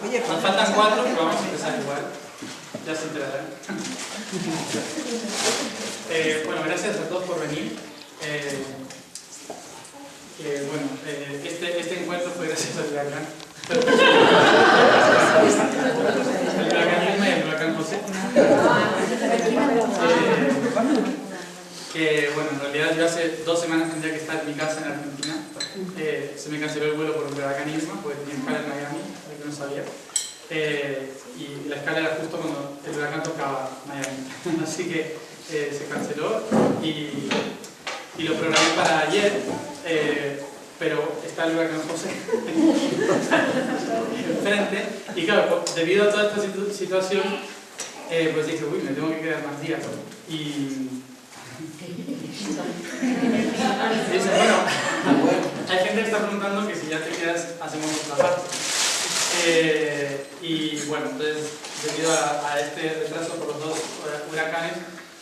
Nos faltan 4, pero vamos a empezar igual. Ya se enterarán. Bueno, gracias a todos por venir. Este encuentro fue gracias al huracán. El huracán Irma y el huracán José. Que bueno, en realidad yo hace 2 semanas tendría que estar en mi casa en Argentina. Se me canceló el vuelo por el huracán Irma, porque tenía escala en Miami, que no sabía. Y la escala era justo cuando el huracán tocaba Miami. Así que se canceló y lo programé para ayer, pero está el huracán José enfrente. Y claro, debido a toda esta situación, pues dije, uy, me tengo que quedar más días. Y dice, bueno, hay gente que está preguntando que si ya te quedas, hacemos otra parte. Y bueno, entonces, debido a este retraso por los 2 huracanes,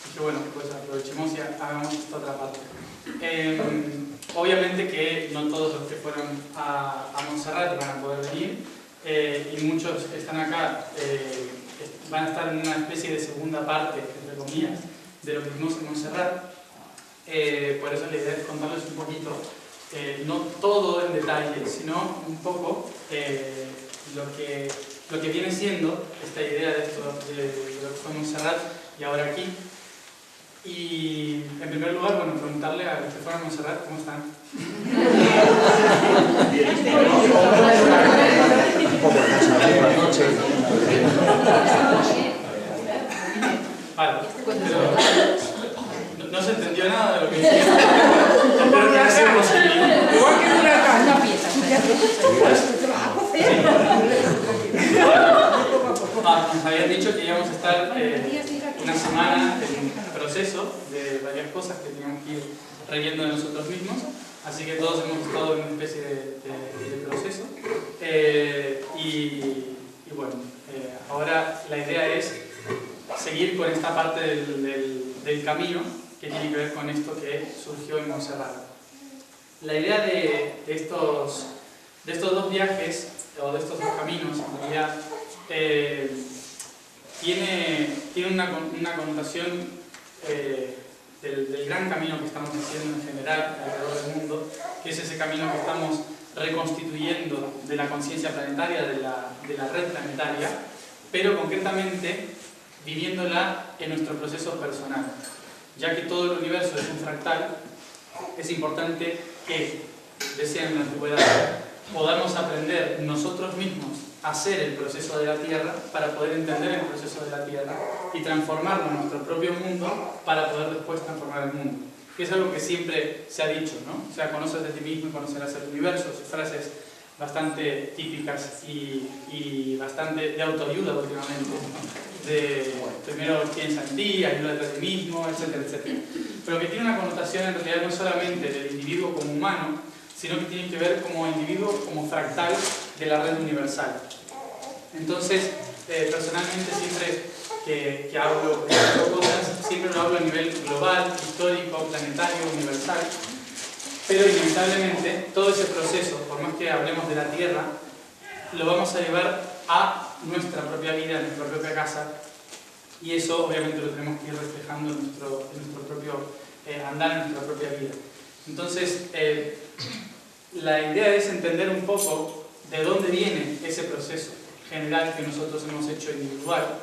dije, bueno, pues aprovechemos y hagamos esta otra parte. Obviamente que no todos los que fueron a Montserrat van a poder venir, y muchos que están acá van a estar en una especie de segunda parte, entre comillas, de lo que vimos en Montserrat. Por eso la idea es contarles un poquito, no todo en detalle, sino un poco lo que viene siendo esta idea de esto, de lo que fue Montserrat y ahora aquí. Y en primer lugar, bueno, preguntarle a los que fueron a Montserrat, ¿cómo están? Vale, pero no se entendió nada de lo que hicieron. Espero que haya sido posible. Igual que en una pieza. Nos habían dicho que íbamos a estar una semana en proceso de varias cosas que teníamos que ir reyendo de nosotros mismos, así que todos hemos estado en una especie de proceso. Y bueno, ahora la idea es seguir con esta parte del camino que tiene que ver con esto que surgió en Montserrat. La idea de estos 2 viajes, o de estos 2 caminos, en realidad, tiene una connotación del gran camino que estamos haciendo en general alrededor del mundo, que es ese camino que estamos reconstituyendo de la conciencia planetaria, de la red planetaria, pero concretamente viviéndola en nuestro proceso personal. Ya que todo el universo es un fractal, es importante que, desean la antigüedad, podamos aprender nosotros mismos a hacer el proceso de la Tierra para poder entender el proceso de la Tierra y transformarlo en nuestro propio mundo para poder después transformar el mundo. Que es algo que siempre se ha dicho, ¿no? O sea, conoces de ti mismo y conocerás el universo, frases bastante típicas y bastante de autoayuda últimamente, ¿no? De primero piensa en ti, ayúdate a ti mismo, etcétera, etcétera. Pero que tiene una connotación en realidad no solamente del individuo como humano, sino que tiene que ver como individuo, como fractal de la red universal. Entonces, personalmente siempre que hablo de estas cosas, siempre lo hablo a nivel global, histórico, planetario, universal, pero inevitablemente todo ese proceso, por más que hablemos de la Tierra, lo vamos a llevar a nuestra propia vida, a nuestra propia casa, y eso obviamente lo tenemos que ir reflejando en nuestro propio andar, en nuestra propia vida. Entonces, la idea es entender un poco de dónde viene ese proceso general que nosotros hemos hecho individual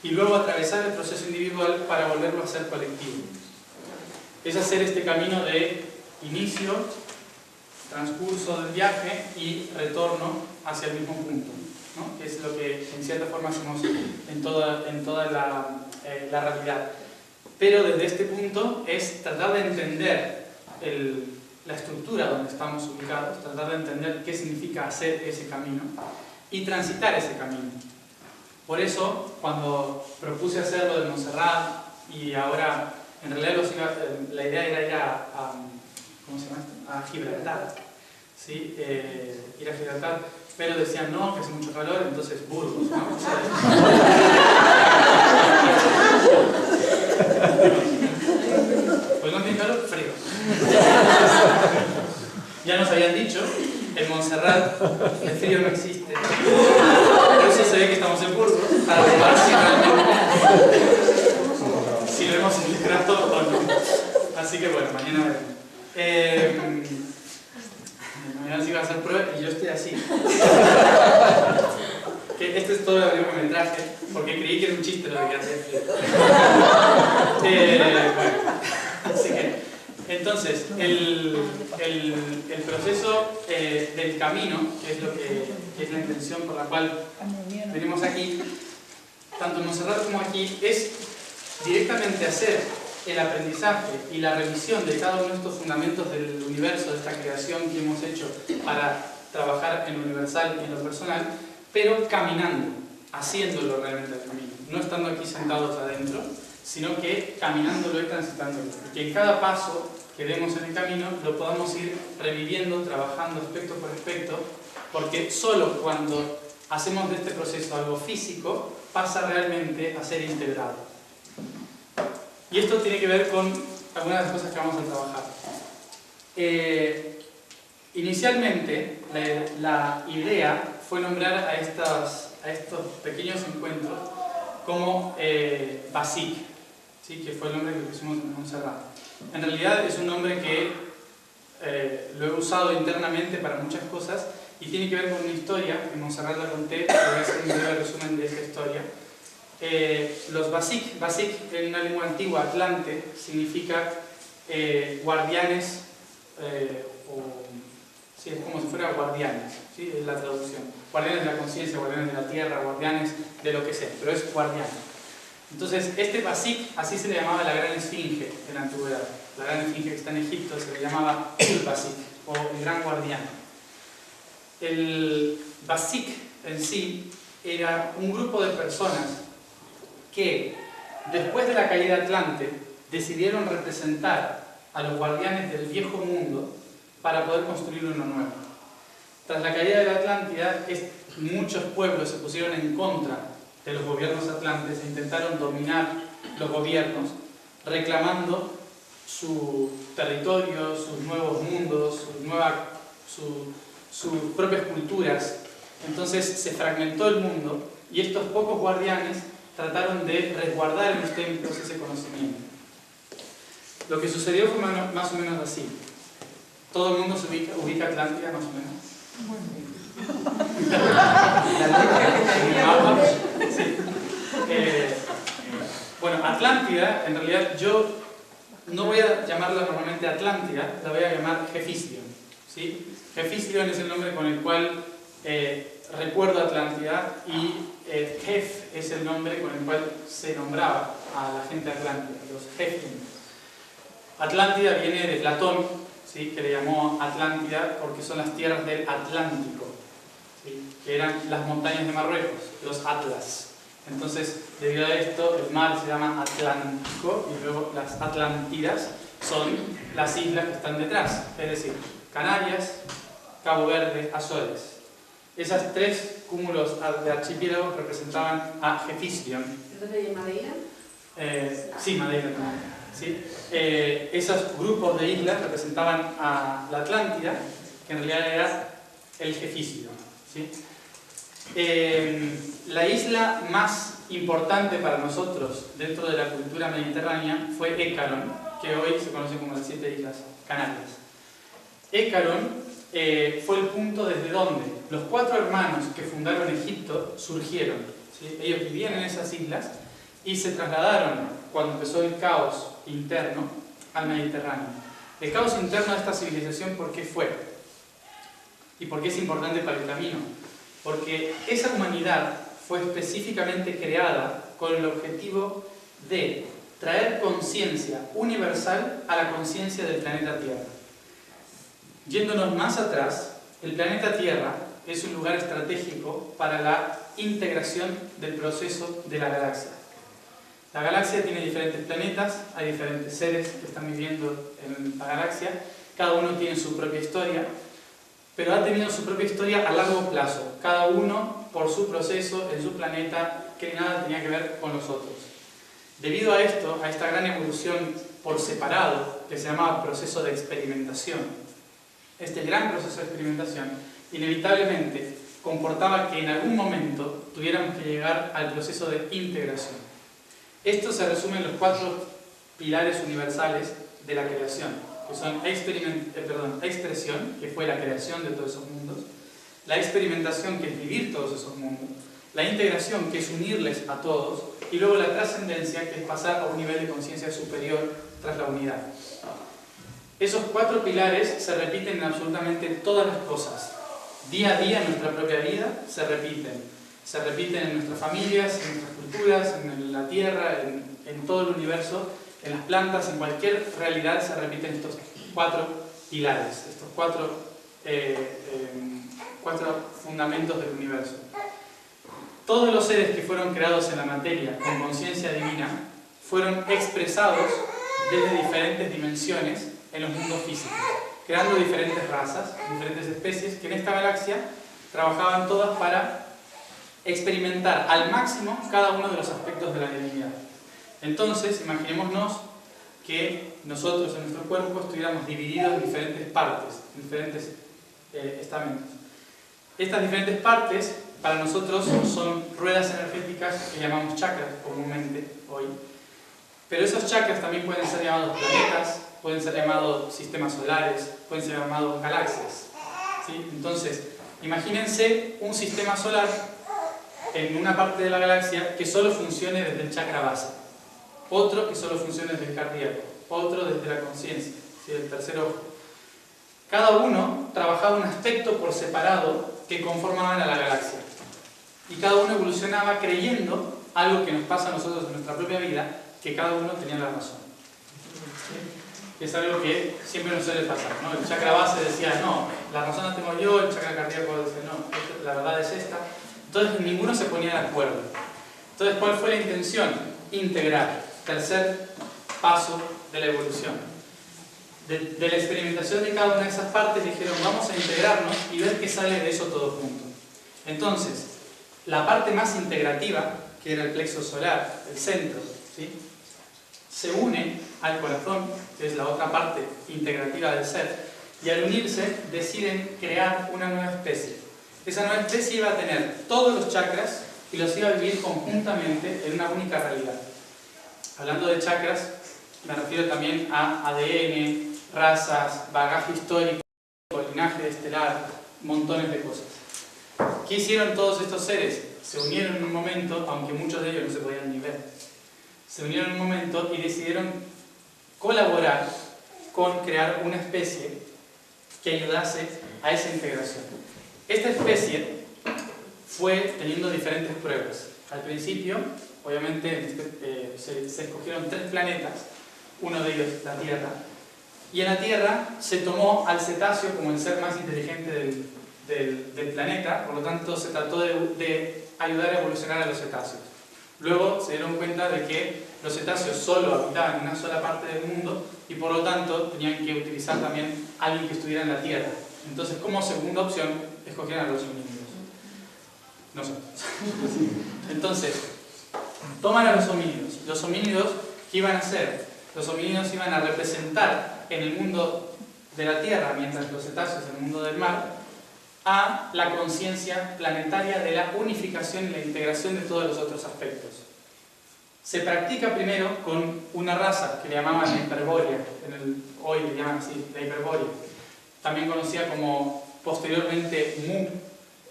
y luego atravesar el proceso individual para volverlo a hacer colectivo. Es hacer este camino de inicio, transcurso del viaje y retorno hacia el mismo punto, ¿no? Que es lo que en cierta forma hacemos en toda la realidad. Pero desde este punto es tratar de entender la estructura donde estamos ubicados, tratar de entender qué significa hacer ese camino y transitar ese camino. Por eso, cuando propuse hacerlo de Montserrat y ahora, en realidad la idea era ir ¿cómo se llama esto? A Gibraltar, ¿sí? Ir a Gibraltar, pero decían no, que hace mucho calor, entonces Burgos, ¿no? Pues no tiene calor, frío. Ya nos habían dicho, en Montserrat el frío no existe. Por ve que estamos en Burgos para probar si realmente si lo hemos integrado o no. Así que bueno, mañana veremos. Mañana sí va a hacer pruebas y yo estoy así. Que este es todo el avión que me traje, porque creí que era un chiste lo de que hacía frío. Bueno, así que, entonces, el proceso del camino, que es lo que es la intención por la cual venimos aquí, tanto en Montserrat como aquí, es directamente hacer el aprendizaje y la revisión de cada uno de estos fundamentos del universo, de esta creación que hemos hecho para trabajar en lo universal y en lo personal, pero caminando, haciéndolo realmente el camino, no estando aquí sentados adentro, sino que caminándolo y transitándolo. Y que en cada paso que demos en el camino lo podamos ir reviviendo, trabajando aspecto por aspecto, porque solo cuando hacemos de este proceso algo físico pasa realmente a ser integrado. Y esto tiene que ver con algunas de las cosas que vamos a trabajar. Inicialmente, la idea fue nombrar a estos pequeños encuentros como Basic, ¿sí? Que fue el nombre que pusimos en Montserrat. En realidad es un nombre que lo he usado internamente para muchas cosas y tiene que ver con una historia, en Montserrat la conté, pero voy a hacer un breve resumen de esta historia. Los Basic en una lengua antigua, Atlante, significa guardianes, sí, es como si fuera guardianes, ¿sí? Es la traducción. Guardianes de la conciencia, guardianes de la tierra, guardianes de lo que sea, pero es guardián. Entonces, este Basic, así se le llamaba la gran esfinge en la antigüedad. La gran esfinge que está en Egipto se le llamaba el Basic, o el gran guardián. El Basic en sí era un grupo de personas que, después de la caída de Atlante, decidieron representar a los guardianes del viejo mundo para poder construir uno nuevo. Tras la caída de la Atlántida, muchos pueblos se pusieron en contra de los gobiernos atlantes e intentaron dominar los gobiernos, reclamando su territorio, sus nuevos mundos, sus propias culturas. Entonces se fragmentó el mundo y estos pocos guardianes trataron de resguardar en los templos ese conocimiento. Lo que sucedió fue más o menos así. ¿Todo el mundo se ubica Atlántida más o menos? Sí. Bueno, Atlántida, en realidad yo no voy a llamarla normalmente Atlántida, la voy a llamar Jefislion, ¿sí? Jefislion es el nombre con el cual recuerdo Atlántida y Jef es el nombre con el cual se nombraba a la gente atlántida, los Jefim. Atlántida viene de Platón, ¿sí? Que le llamó Atlántida porque son las tierras del Atlántico, ¿sí? Que eran las montañas de Marruecos, los Atlas. Entonces, debido a esto, el mar se llama Atlántico y luego las Atlántidas son las islas que están detrás, es decir, Canarias, Cabo Verde, Azores. Esas tres cúmulos de archipiélagos representaban a Jefislion. ¿Entonces Madeira? Sí, Madeira también. ¿Sí? Esos grupos de islas representaban a la Atlántida, que en realidad era el Jefislion, ¿sí? La isla más importante para nosotros dentro de la cultura mediterránea fue Écaron, que hoy se conoce como las 7 Islas Canarias. Écaron fue el punto desde donde los 4 hermanos que fundaron Egipto surgieron, ¿sí? Ellos vivían en esas islas y se trasladaron, cuando empezó el caos interno, al Mediterráneo. El caos interno de esta civilización, ¿por qué fue? ¿Y por qué es importante para el camino? Porque esa humanidad fue específicamente creada con el objetivo de traer conciencia universal a la conciencia del planeta Tierra. Yéndonos más atrás, el planeta Tierra es un lugar estratégico para la integración del proceso de la galaxia. La galaxia tiene diferentes planetas, hay diferentes seres que están viviendo en la galaxia, cada uno tiene su propia historia, pero ha tenido su propia historia a largo plazo, cada uno por su proceso en su planeta que nada tenía que ver con los otros. Debido a esto, a esta gran evolución por separado, que se llamaba proceso de experimentación, este gran proceso de experimentación, inevitablemente comportaba que en algún momento tuviéramos que llegar al proceso de integración. Esto se resume en los 4 pilares universales de la creación, que son expresión, que fue la creación de todos esos mundos, la experimentación, que es vivir todos esos mundos, la integración, que es unirles a todos, y luego la trascendencia, que es pasar a un nivel de conciencia superior tras la unidad. Esos 4 pilares se repiten en absolutamente todas las cosas. Día a día en nuestra propia vida se repiten. Se repiten en nuestras familias, en nuestras culturas, en la tierra, en todo el universo, en las plantas, en cualquier realidad se repiten estos 4 pilares, estos 4 fundamentos del universo. Todos los seres que fueron creados en la materia con conciencia divina fueron expresados desde diferentes dimensiones en los mundos físicos, creando diferentes razas, diferentes especies que en esta galaxia trabajaban todas para experimentar al máximo cada uno de los aspectos de la divinidad. Entonces, imaginémonos que nosotros en nuestro cuerpo estuviéramos divididos en diferentes partes, en diferentes estamentos. Estas diferentes partes para nosotros son ruedas energéticas que llamamos chakras comúnmente hoy, pero esos chakras también pueden ser llamados planetas, pueden ser llamados sistemas solares, pueden ser llamados galaxias, ¿sí? Entonces, imagínense un sistema solar en una parte de la galaxia que solo funcione desde el chakra base, otro que solo funcione desde el cardíaco, otro desde la conciencia, ¿sí? El tercer ojo. Cada uno trabajaba un aspecto por separado que conformaban a la galaxia. Y cada uno evolucionaba creyendo algo que nos pasa a nosotros en nuestra propia vida, que cada uno tenía la razón. ¿Sí? Es algo que siempre nos suele pasar, ¿no? El chakra base decía, no, la razón la tengo yo, el chakra cardíaco decía, no, la verdad es esta. Entonces ninguno se ponía de acuerdo. Entonces, ¿cuál fue la intención? Integrar. Tercer paso de la evolución. De la experimentación de cada una de esas partes dijeron, vamos a integrarnos y ver qué sale de eso todo junto. Entonces, la parte más integrativa, que era el plexo solar, el centro, ¿sí?, se une al corazón, que es la otra parte integrativa del ser, y al unirse deciden crear una nueva especie. Esa nueva especie iba a tener todos los chakras y los iba a vivir conjuntamente en una única realidad. Hablando de chakras, me refiero también a ADN, razas, bagaje histórico, linaje estelar, montones de cosas. ¿Qué hicieron todos estos seres? Se unieron en un momento, aunque muchos de ellos no se podían ni ver. Se unieron en un momento y decidieron colaborar con crear una especie que ayudase a esa integración. Esta especie fue teniendo diferentes pruebas. Al principio, obviamente, se escogieron 3 planetas, uno de ellos la Tierra, y en la Tierra se tomó al cetáceo como el ser más inteligente del planeta, por lo tanto se trató de ayudar a evolucionar a los cetáceos. Luego se dieron cuenta de que los cetáceos solo habitaban en una sola parte del mundo y por lo tanto tenían que utilizar también a alguien que estuviera en la Tierra. Entonces, como segunda opción, escogieron a los homínidos. Nosotros. Entonces, toman a los homínidos. Los homínidos, ¿qué iban a hacer? Los homínidos iban a representar en el mundo de la Tierra, mientras los cetáceos en el mundo del mar, a la conciencia planetaria de la unificación y la integración de todos los otros aspectos. Se practica primero con una raza que le llamaban la hiperbórea, hoy le llaman así, la hiperbórea, también conocida como posteriormente Mu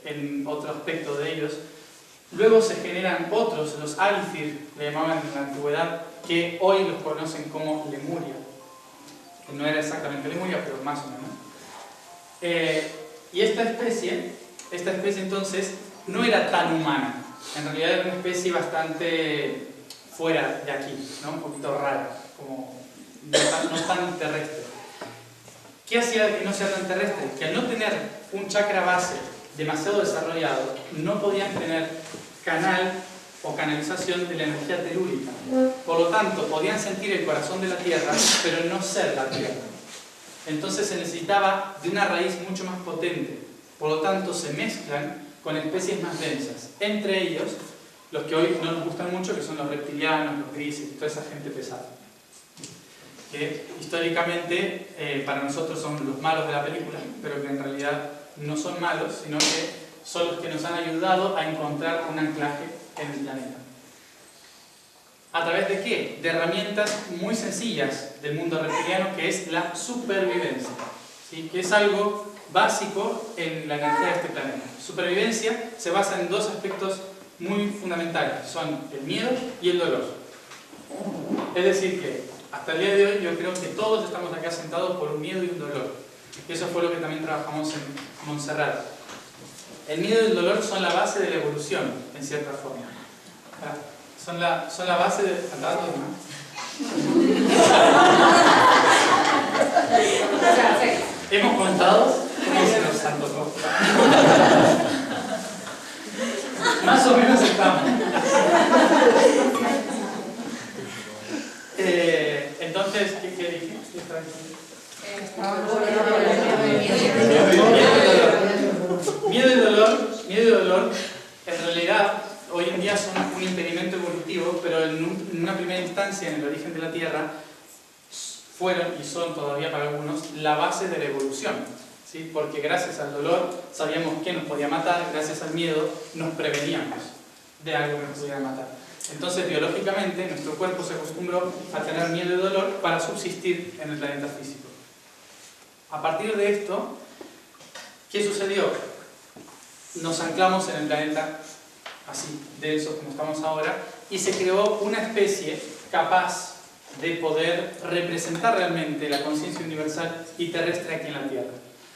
en otro aspecto de ellos. Luego se generan otros, los Alithir, le llamaban en la antigüedad, que hoy los conocen como Lemuria, que no era exactamente Lemuria, pero más o menos. Y esta especie entonces no era tan humana, en realidad era una especie bastante fuera de aquí, ¿no? Un poquito rara, como no tan terrestre. ¿Qué hacía que no sea tan terrestre? Que al no tener un chakra base demasiado desarrollado, no podían tener canal o canalización de la energía telúrica. Por lo tanto, podían sentir el corazón de la Tierra, pero no ser la Tierra. Entonces se necesitaba de una raíz mucho más potente. Por lo tanto, se mezclan con especies más densas. Entre ellos, los que hoy no nos gustan mucho, que son los reptilianos, los grises, toda esa gente pesada. Que históricamente para nosotros son los malos de la película, pero que en realidad no son malos, sino que son los que nos han ayudado a encontrar un anclaje en el planeta. ¿A través de qué? De herramientas muy sencillas del mundo reptiliano, que es la supervivencia, ¿sí? Que es algo básico en la energía de este planeta. Supervivencia se basa en dos aspectos muy fundamentales, son el miedo y el dolor. Es decir que hasta el día de hoy yo creo que todos estamos acá sentados por un miedo y un dolor. Y eso fue lo que también trabajamos en Montserrat. El miedo y el dolor son la base de la evolución, en cierta forma. Son la base de... Hemos contado cómo se nos antojó. Más o menos estamos. Entonces, ¿qué dije? ¿Qué estaba diciendo? Miedo y dolor, en realidad, hoy en día son un impedimento evolutivo, pero en una primera instancia, en el origen de la Tierra, fueron y son todavía para algunos la base de la evolución, ¿sí? Porque gracias al dolor sabíamos que nos podía matar, gracias al miedo nos preveníamos de algo que nos pudiera matar. Entonces, biológicamente, nuestro cuerpo se acostumbró a tener miedo y dolor para subsistir en el planeta físico. A partir de esto, ¿qué sucedió? Nos anclamos en el planeta así, denso como estamos ahora, y se creó una especie capaz de poder representar realmente la conciencia universal y terrestre aquí en la Tierra.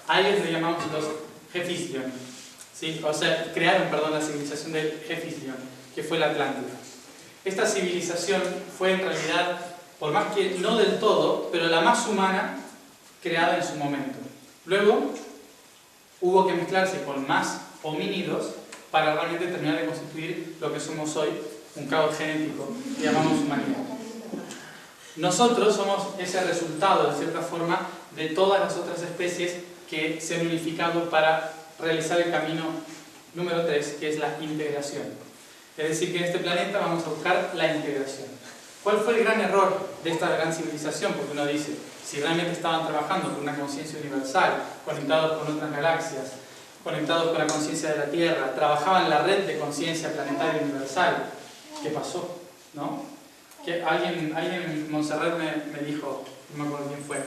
A ellos le llamamos los Hefislion, ¿sí? O sea, crearon, la civilización del Hefislion, que fue la Atlántida. Esta civilización fue en realidad, por más que no del todo, pero la más humana creada en su momento. Luego hubo que mezclarse con más homínidos para realmente terminar de constituir lo que somos hoy, un caos genético que llamamos humanidad. Nosotros somos ese resultado, de cierta forma, de todas las otras especies que se han unificado para realizar el camino número 3, que es la integración. Es decir, que en este planeta vamos a buscar la integración. ¿Cuál fue el gran error de esta gran civilización? Porque uno dice, si realmente estaban trabajando con una conciencia universal, conectados con otras galaxias, conectados con la conciencia de la Tierra, trabajaban en la red de conciencia planetaria universal, ¿qué pasó? ¿No? Que alguien en Montserrat me dijo, no me acuerdo quién fue,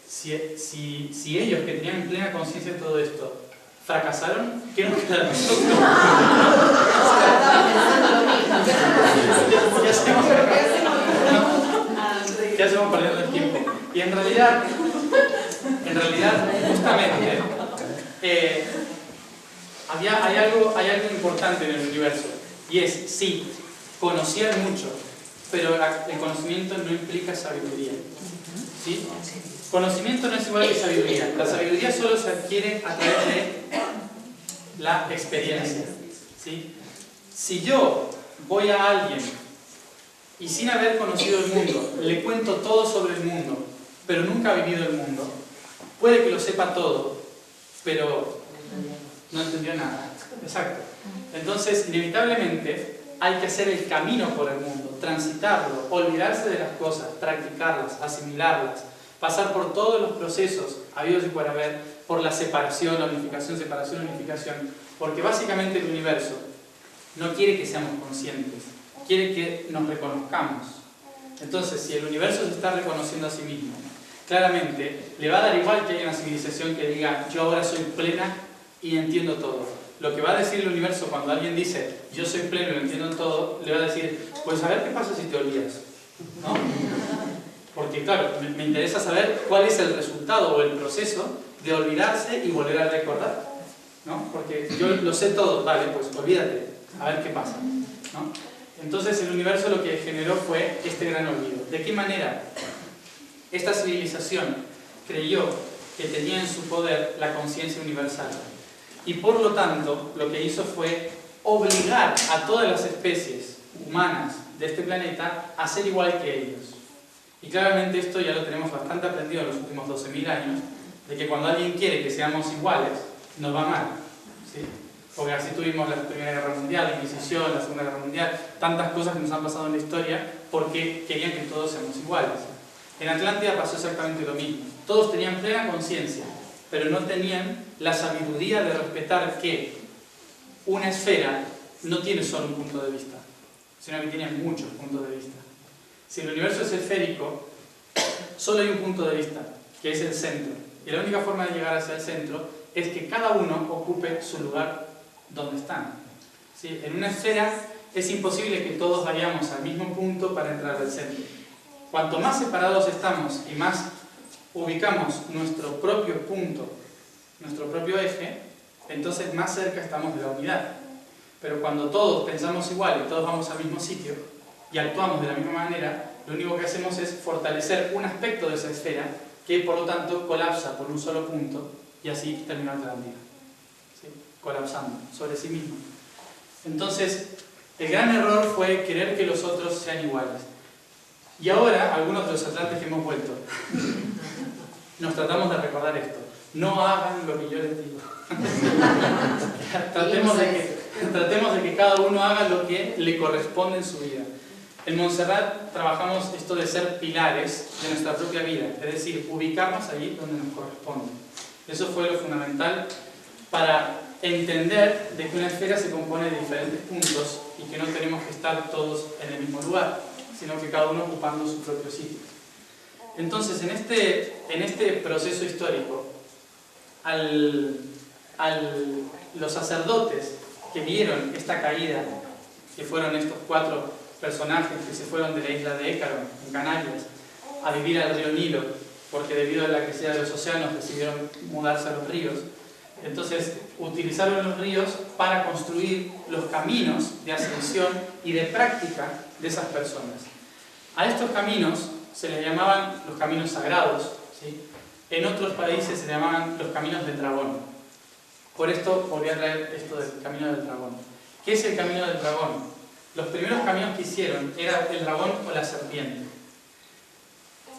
si ellos que tenían plena conciencia de todo esto fracasaron, ¿qué nos queda a nosotros? ¿Qué hacemos perdiendo el tiempo? Y en realidad justamente hay algo importante en el universo, y es, sí, conocían mucho, pero el conocimiento no implica sabiduría, ¿sí? Conocimiento no es igual que sabiduría. La sabiduría solo se adquiere a través de la experiencia, ¿sí? Si yo voy a alguien y sin haber conocido el mundo le cuento todo sobre el mundo, pero nunca ha vivido el mundo, puede que lo sepa todo, pero no entendió nada. Exacto. Entonces, inevitablemente, hay que hacer el camino por el mundo, transitarlo, olvidarse de las cosas, practicarlas, asimilarlas, pasar por todos los procesos habidos y por haber, por la separación, la unificación, porque básicamente el universo no quiere que seamos conscientes, quiere que nos reconozcamos. Entonces, si el universo se está reconociendo a sí mismo, claramente le va a dar igual que haya una civilización que diga, yo ahora soy plena y entiendo todo. Lo que va a decir el universo cuando alguien dice, yo soy pleno y lo entiendo todo, le va a decir, pues a ver qué pasa si te olvidas, ¿no? Porque claro, me interesa saber cuál es el resultado o el proceso de olvidarse y volver a recordar, ¿no? Porque yo lo sé todo, vale, pues olvídate, a ver qué pasa, ¿no? Entonces el universo lo que generó fue este gran olvido. ¿De qué manera? Esta civilización creyó que tenía en su poder la conciencia universal y por lo tanto lo que hizo fue obligar a todas las especies humanas de este planeta a ser igual que ellos. Y claramente esto ya lo tenemos bastante aprendido en los últimos 12.000 años, de que cuando alguien quiere que seamos iguales, nos va mal, ¿sí? Porque así tuvimos la Primera Guerra Mundial, la Inquisición, la Segunda Guerra Mundial, tantas cosas que nos han pasado en la historia porque querían que todos seamos iguales. En Atlántida pasó exactamente lo mismo. Todos tenían plena conciencia, pero no tenían la sabiduría de respetar que una esfera no tiene solo un punto de vista, sino que tiene muchos puntos de vista. Si el universo es esférico, solo hay un punto de vista, que es el centro. Y la única forma de llegar hacia el centro es que cada uno ocupe su lugar donde están. ¿Sí? En una esfera es imposible que todos vayamos al mismo punto para entrar al centro. Cuanto más separados estamos y más ubicamos nuestro propio punto, nuestro propio eje, entonces más cerca estamos de la unidad. Pero cuando todos pensamos igual y todos vamos al mismo sitio y actuamos de la misma manera, lo único que hacemos es fortalecer un aspecto de esa esfera que por lo tanto colapsa por un solo punto y así termina la vida, ¿sí? Colapsando sobre sí mismo. Entonces, el gran error fue querer que los otros sean iguales. Y ahora, algunos de los atlantes que hemos vuelto, nos tratamos de recordar esto. No hagan lo que yo les digo. Tratemos de que cada uno haga lo que le corresponde en su vida. En Montserrat trabajamos esto de ser pilares de nuestra propia vida, es decir, ubicarnos allí donde nos corresponde. Eso fue lo fundamental para entender de que una esfera se compone de diferentes puntos y que no tenemos que estar todos en el mismo lugar, sino que cada uno ocupando su propio sitio. Entonces, en este proceso histórico, los sacerdotes que vieron esta caída, que fueron estos 4 personajes que se fueron de la isla de Écaro, en Canarias, a vivir al río Nilo, porque debido a la crecida de los océanos decidieron mudarse a los ríos. Entonces utilizaron los ríos para construir los caminos de ascensión y de práctica de esas personas. A estos caminos se les llamaban los caminos sagrados, ¿sí? En otros países se llamaban los caminos del dragón. Por esto volví a traer esto del camino del dragón. ¿Qué es el camino del dragón? Los primeros caminos que hicieron era el dragón o la serpiente.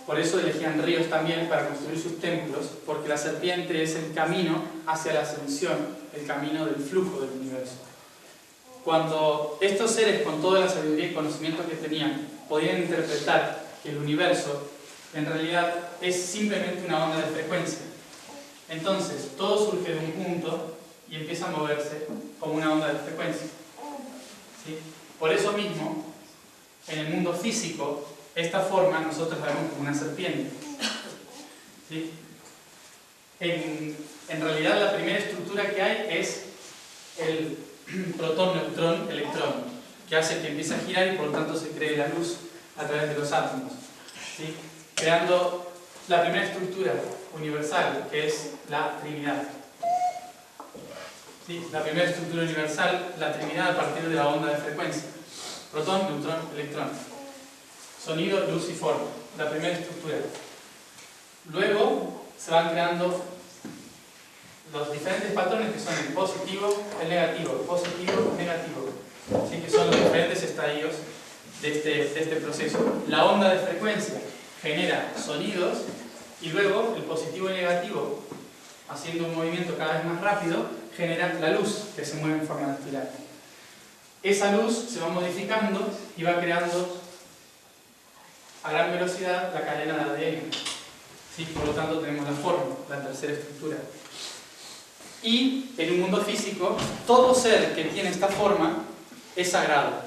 Por eso elegían ríos también para construir sus templos, porque la serpiente es el camino hacia la ascensión, el camino del flujo del universo. Cuando estos seres, con toda la sabiduría y conocimiento que tenían, podían interpretar que el universo en realidad es simplemente una onda de frecuencia, entonces todo surge de un punto y empieza a moverse como una onda de frecuencia. ¿Sí? Por eso mismo, en el mundo físico, esta forma nosotros la vemos como una serpiente. ¿Sí? En realidad la primera estructura que hay es el protón, neutrón, electrón, que hace que empiece a girar y por lo tanto se cree la luz a través de los átomos, ¿sí? Creando la primera estructura universal, que es la Trinidad. ¿Sí? La primera estructura universal, la Trinidad, a partir de la onda de frecuencia. Protón, neutrón, electrón. Sonido, luz y forma. La primera estructura. Luego se van creando los diferentes patrones que son el positivo, el negativo, positivo, negativo. ¿Sí? Que son los diferentes estadios de este proceso. La onda de frecuencia genera sonidos y luego el positivo y negativo, haciendo un movimiento cada vez más rápido, genera la luz que se mueve en forma de espiral. Esa luz se va modificando y va creando a gran velocidad la cadena de ADN. ¿Sí? Por lo tanto tenemos la forma, la tercera estructura. Y en un mundo físico, todo ser que tiene esta forma es sagrado,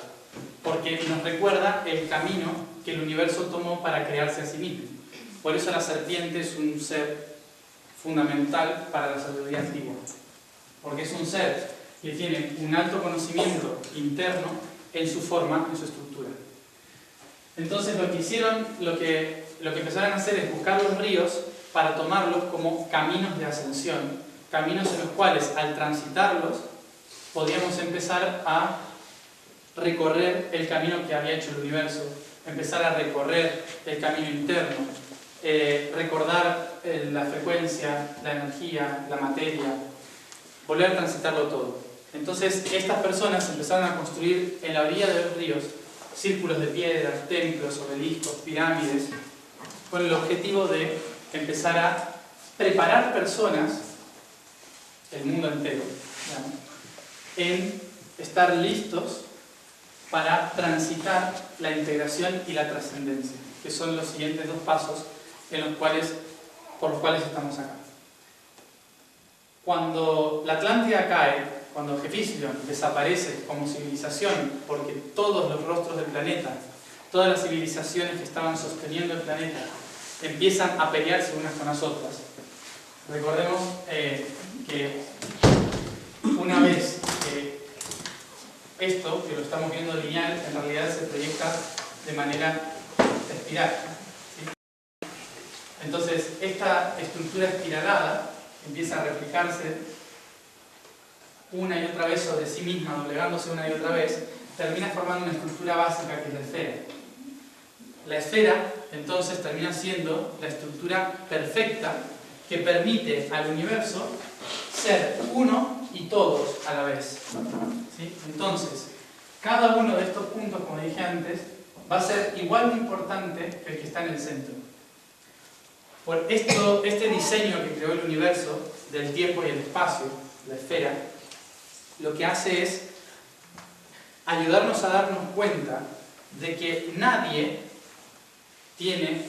porque nos recuerda el camino que el universo tomó para crearse a sí mismo. Por eso la serpiente es un ser fundamental para la sabiduría antigua, porque es un ser que tiene un alto conocimiento interno en su forma, en su estructura. Entonces lo que empezaron a hacer es buscar los ríos para tomarlos como caminos de ascensión, caminos en los cuales al transitarlos podíamos empezar a recorrer el camino que había hecho el universo, empezar a recorrer el camino interno, recordar la frecuencia, la energía, la materia, volver a transitarlo todo. Entonces estas personas empezaron a construir en la orilla de los ríos círculos de piedras, templos, obeliscos, pirámides, con el objetivo de empezar a preparar personas, el mundo entero, digamos, en estar listos para transitar la integración y la trascendencia, que son los siguientes 2 pasos por los cuales estamos acá. Cuando la Atlántida cae, cuando Hephaestion desaparece como civilización, porque todos los rostros del planeta, todas las civilizaciones que estaban sosteniendo el planeta, empiezan a pelearse unas con las otras. Recordemos que una vez que esto, que lo estamos viendo lineal, en realidad se proyecta de manera espiral, ¿sí? Entonces, esta estructura espiralada empieza a replicarse una y otra vez sobre sí misma, doblegándose una y otra vez, termina formando una estructura básica que es la esfera. La esfera, entonces, termina siendo la estructura perfecta que permite al universo ser uno y todos a la vez, ¿sí? Entonces, cada uno de estos puntos, como dije antes, va a ser igual de importante que el que está en el centro. Por esto, este diseño que creó el universo, del tiempo y el espacio, la esfera, lo que hace es ayudarnos a darnos cuenta de que nadie tiene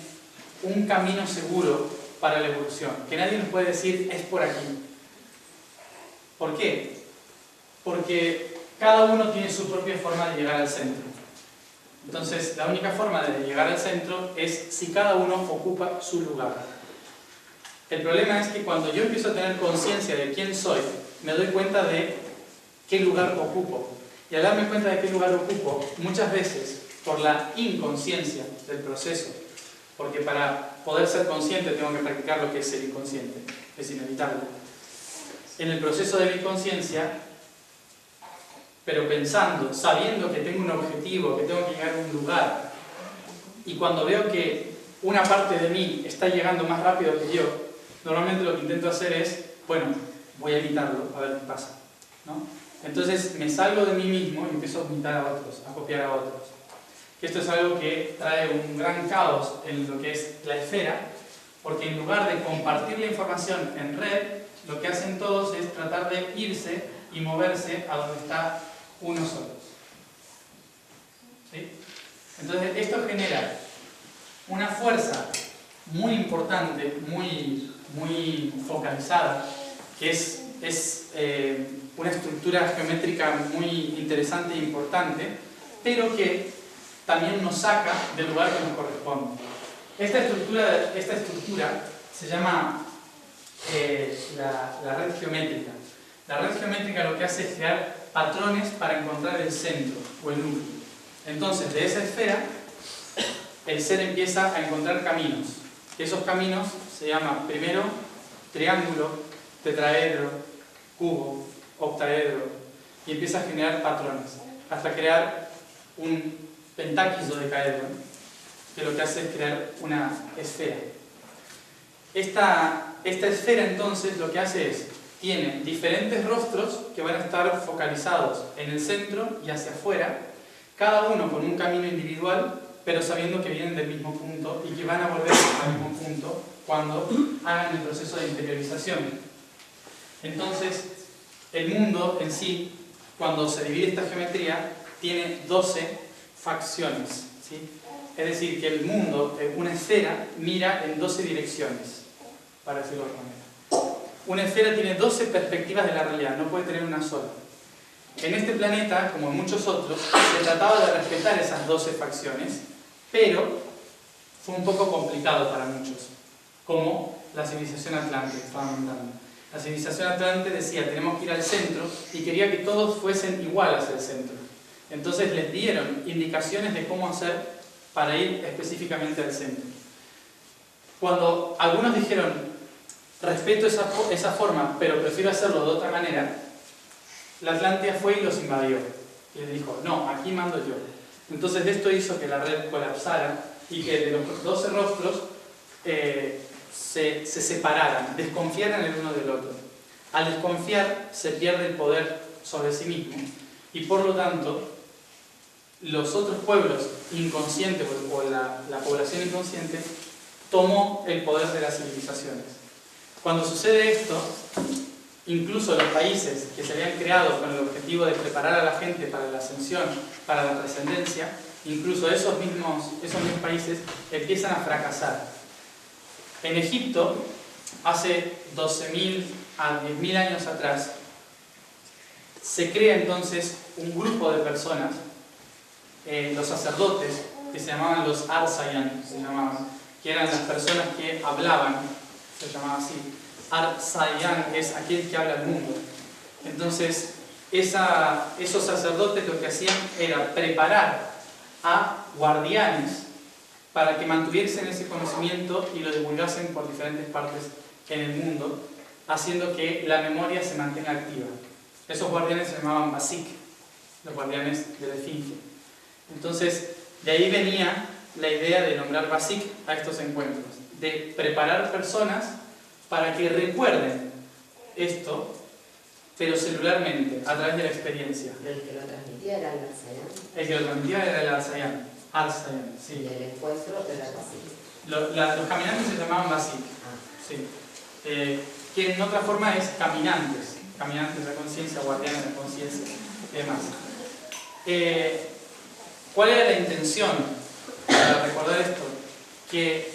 un camino seguro para la evolución, que nadie nos puede decir es por aquí. ¿Por qué? Porque cada uno tiene su propia forma de llegar al centro. Entonces, la única forma de llegar al centro es si cada uno ocupa su lugar. El problema es que cuando yo empiezo a tener conciencia de quién soy, me doy cuenta de qué lugar ocupo. Y al darme cuenta de qué lugar ocupo, muchas veces, por la inconsciencia del proceso, porque para poder ser consciente tengo que practicar lo que es ser inconsciente, es inevitable. En el proceso de mi conciencia, pero pensando, sabiendo que tengo un objetivo, que tengo que llegar a un lugar, y cuando veo que una parte de mí está llegando más rápido que yo, normalmente lo que intento hacer es, bueno, voy a imitarlo, a ver qué pasa, ¿no? Entonces me salgo de mí mismo y empiezo a imitar a otros, a copiar a otros. Esto es algo que trae un gran caos en lo que es la esfera, porque en lugar de compartir la información en red, lo que hacen todos es tratar de irse y moverse a donde está uno solo. ¿Sí? Entonces esto genera una fuerza muy importante, muy focalizada, que es una estructura geométrica muy interesante e importante, pero que también nos saca del lugar que nos corresponde. Esta estructura se llama la red geométrica. La red geométrica lo que hace es crear patrones para encontrar el centro o el núcleo. Entonces, de esa esfera, el ser empieza a encontrar caminos. Esos caminos se llaman primero triángulo, tetraedro, cubo, octaedro, y empieza a generar patrones, hasta crear un pentaquidodecaedro, que lo que hace es crear una esfera. Esta esfera entonces lo que hace es, tiene diferentes rostros que van a estar focalizados en el centro y hacia afuera, cada uno con un camino individual, pero sabiendo que vienen del mismo punto y que van a volver al mismo punto cuando hagan el proceso de interiorización. Entonces, el mundo en sí, cuando se divide esta geometría, tiene 12 facciones, ¿sí? Es decir, que el mundo, una esfera, mira en 12 direcciones, para decirlo de otra manera. Una esfera tiene 12 perspectivas de la realidad, no puede tener una sola. En este planeta, como en muchos otros, se trataba de respetar esas 12 facciones, pero fue un poco complicado para muchos, como la civilización atlante que estaba montando. La civilización atlante decía, tenemos que ir al centro, y quería que todos fuesen iguales hacia el centro. Entonces les dieron indicaciones de cómo hacer para ir específicamente al centro. Cuando algunos dijeron, respeto esa forma, pero prefiero hacerlo de otra manera, la Atlántida fue y los invadió. Y les dijo, no, aquí mando yo. Entonces esto hizo que la red colapsara y que de los 12 rostros se separaran, desconfiaran el uno del otro. Al desconfiar se pierde el poder sobre sí mismo y por lo tanto los otros pueblos inconscientes o la población inconsciente tomó el poder de las civilizaciones. Cuando sucede esto, incluso los países que se habían creado con el objetivo de preparar a la gente para la ascensión, para la trascendencia, incluso esos mismos países empiezan a fracasar. En Egipto, hace 12.000 a 10.000 años atrás, se crea entonces un grupo de personas, los sacerdotes, que se llamaban los Arsayan, que eran las personas que hablaban, se llamaba así. Arsayan es aquel que habla al mundo. Entonces, esos sacerdotes lo que hacían era preparar a guardianes para que mantuviesen ese conocimiento y lo divulgasen por diferentes partes en el mundo, haciendo que la memoria se mantenga activa. Esos guardianes se llamaban Basik, los guardianes de la Esfinge. Entonces, de ahí venía la idea de nombrar Basik a estos encuentros, de preparar personas para que recuerden esto, pero celularmente, a través de la experiencia. El que lo transmitía era el Arsayan. El que lo transmitía era el Arsayan. Arsayan, sí. Y el encuentro era Basik. Los caminantes se llamaban Basik. Sí. Que en otra forma es caminantes. Caminantes de la conciencia, guardianes de la conciencia y demás. ¿Cuál era la intención para recordar esto? Que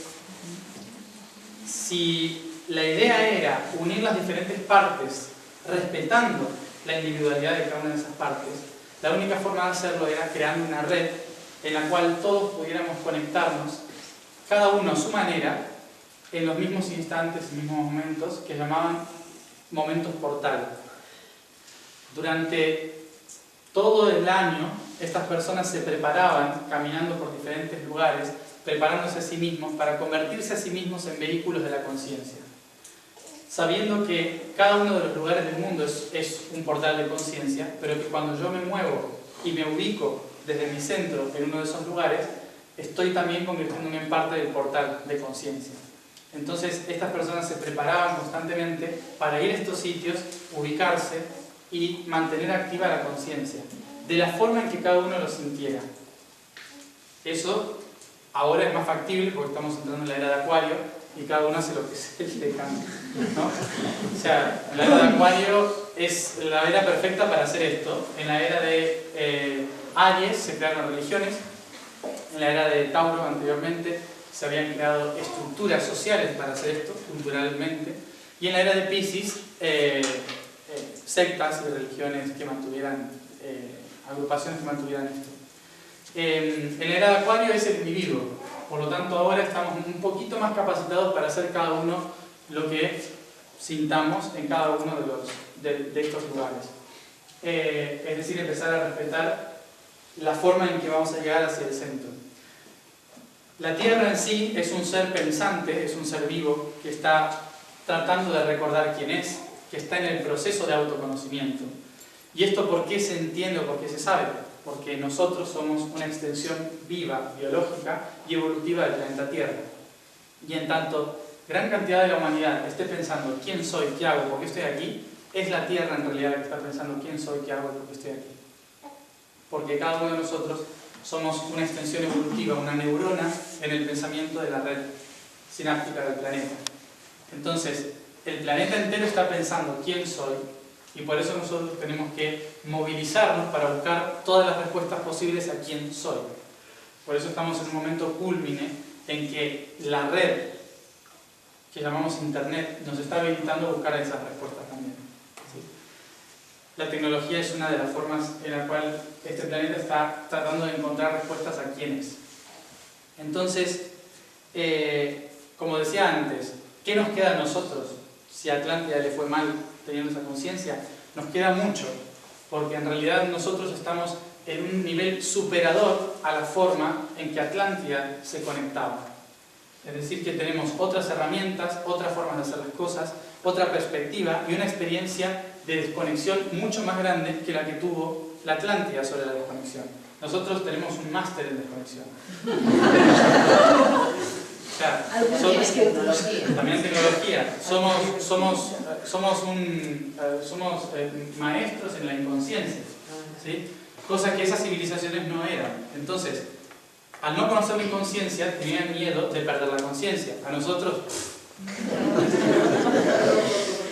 si la idea era unir las diferentes partes respetando la individualidad de cada una de esas partes, la única forma de hacerlo era creando una red en la cual todos pudiéramos conectarnos, cada uno a su manera, en los mismos instantes y mismos momentos que llamaban momentos portal. Durante todo el año, estas personas se preparaban caminando por diferentes lugares, preparándose a sí mismos para convertirse a sí mismos en vehículos de la conciencia. Sabiendo que cada uno de los lugares del mundo es un portal de conciencia, pero que cuando yo me muevo y me ubico desde mi centro en uno de esos lugares, estoy también convirtiéndome en parte del portal de conciencia. Entonces, estas personas se preparaban constantemente para ir a estos sitios, ubicarse y mantener activa la conciencia, de la forma en que cada uno lo sintiera. Eso ahora es más factible porque estamos entrando en la era de Acuario y cada uno hace lo que se le cante, ¿no? O sea, la era de Acuario es la era perfecta para hacer esto. En la era de Aries se crearon religiones, en la era de Tauro anteriormente se habían creado estructuras sociales para hacer esto, culturalmente, y en la era de Piscis, sectas y religiones que mantuvieran, agrupaciones que mantuvieran esto. En la era de Acuario es el individuo, por lo tanto ahora estamos un poquito más capacitados para hacer cada uno lo que sintamos en cada uno de estos lugares. Es decir, empezar a respetar la forma en que vamos a llegar hacia el centro. La Tierra en sí es un ser pensante, es un ser vivo que está tratando de recordar quién es, que está en el proceso de autoconocimiento. ¿Y esto por qué se entiende o por qué se sabe? Porque nosotros somos una extensión viva, biológica y evolutiva del planeta Tierra. Y en tanto gran cantidad de la humanidad esté pensando quién soy, qué hago, por qué estoy aquí, es la Tierra en realidad la que está pensando quién soy, qué hago, por qué estoy aquí. Porque cada uno de nosotros somos una extensión evolutiva, una neurona en el pensamiento de la red sináptica del planeta. Entonces, el planeta entero está pensando quién soy y por eso nosotros tenemos que movilizarnos para buscar todas las respuestas posibles a quién soy. Por eso estamos en un momento cúlmine en que la red que llamamos Internet nos está habilitando a buscar esas respuestas también. ¿Sí? La tecnología es una de las formas en la cual este planeta está tratando de encontrar respuestas a quién es. Entonces, como decía antes, ¿qué nos queda a nosotros si a Atlántida le fue mal teniendo esa conciencia? Nos queda mucho, porque en realidad nosotros estamos en un nivel superador a la forma en que Atlántida se conectaba. Es decir, que tenemos otras herramientas, otras formas de hacer las cosas, otra perspectiva y una experiencia de desconexión mucho más grande que la que tuvo la Atlántida sobre la desconexión. Nosotros tenemos un máster en desconexión. O sea, también tecnología. Somos maestros en la inconsciencia, ¿sí? Cosa que esas civilizaciones no eran. Entonces, al no conocer la inconsciencia, tenían miedo de perder la conciencia. A nosotros,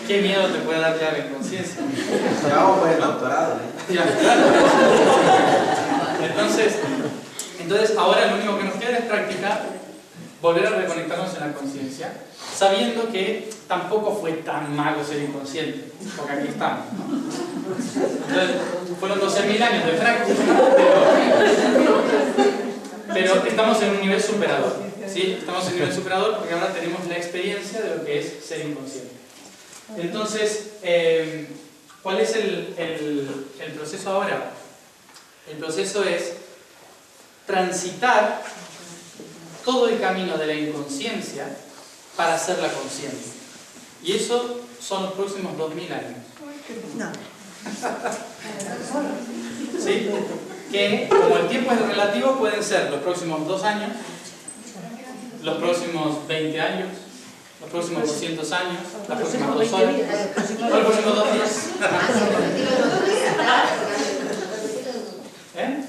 ¿qué miedo te puede dar ya la inconsciencia? Ya vamos por el doctorado, ¿eh? Ya, claro. Entonces, ahora lo único que nos queda es practicar volver a reconectarnos en la conciencia, sabiendo que tampoco fue tan malo ser inconsciente, porque aquí estamos, ¿no? Entonces, fueron 12.000 años de práctica, pero estamos en un nivel superador, ¿sí? Estamos en un nivel superador porque ahora tenemos la experiencia de lo que es ser inconsciente. Entonces, ¿cuál es el proceso ahora? El proceso es transitar todo el camino de la inconsciencia para hacer la conciencia. Y eso son los próximos 2000 años. ¿Sí? Que, como el tiempo es relativo, pueden ser los próximos 2 años, los próximos 20 años, los próximos 200 años, las próximas 2 horas, los próximos 2 días. ¿Eh?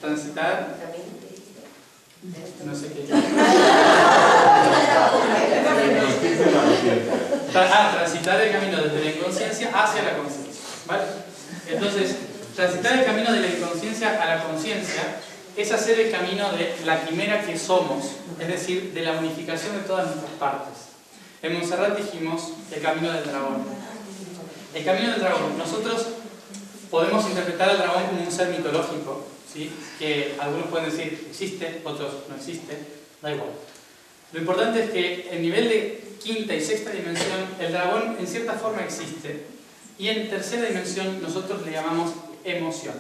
Transitar. No sé qué. Transitar el camino desde la inconsciencia hacia la conciencia. ¿Vale? Entonces, transitar el camino de la inconsciencia a la conciencia es hacer el camino de la quimera que somos, es decir, de la unificación de todas nuestras partes. En Montserrat dijimos el camino del dragón. El camino del dragón. Nosotros podemos interpretar al dragón como un ser mitológico, ¿sí? Que algunos pueden decir existe, otros no existe, da igual. Lo importante es que en nivel de quinta y sexta dimensión, el dragón en cierta forma existe, y en tercera dimensión nosotros le llamamos emoción,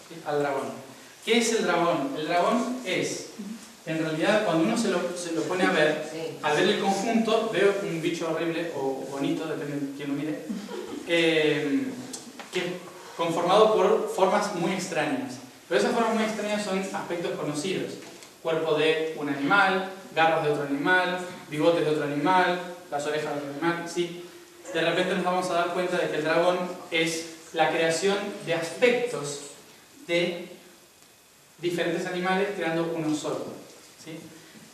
¿sí? Al dragón. ¿Qué es el dragón? El dragón es, en realidad, cuando uno se lo pone a ver, al ver el conjunto, veo un bicho horrible o bonito, depende de quién lo mire, conformado por formas muy extrañas. Pero esas formas muy extrañas son aspectos conocidos. Cuerpo de un animal, garras de otro animal, bigotes de otro animal, las orejas de otro animal, ¿sí? De repente nos vamos a dar cuenta de que el dragón es la creación de aspectos de diferentes animales creando uno solo, ¿sí?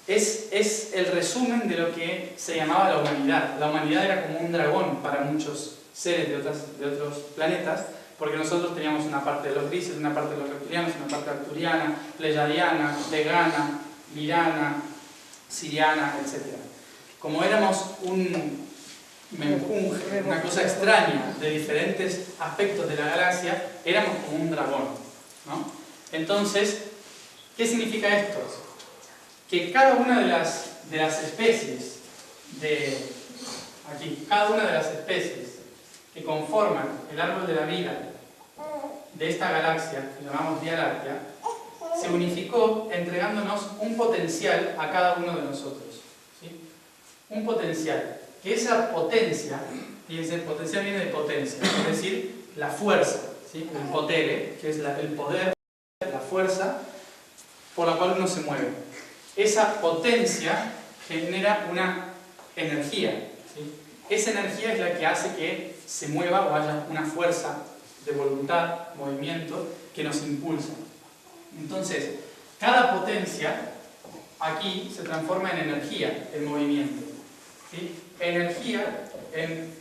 Es el resumen de lo que se llamaba la humanidad. La humanidad era como un dragón para muchos seres de otros planetas, porque nosotros teníamos una parte de los grises, una parte de los reptilianos, una parte arturiana, pleyadiana, vegana, mirana, siriana, etc. Como éramos un menjunje, una cosa extraña de diferentes aspectos de la galaxia, éramos como un dragón, ¿no? Entonces, ¿qué significa esto? Que cada una de las especies cada una de las especies que conforman el árbol de la vida de esta galaxia, que llamamos Vía Láctea, se unificó entregándonos un potencial a cada uno de nosotros, ¿sí? Un potencial, que esa potencia, fíjense, el potencial viene de potencia, es decir, la fuerza, ¿sí? El potere, que es el poder, la fuerza por la cual uno se mueve. Esa potencia genera una energía, ¿sí? Esa energía es la que hace que se mueva o haya una fuerza de voluntad, movimiento, que nos impulsa. Entonces, cada potencia aquí se transforma en energía, en movimiento, ¿sí? Energía en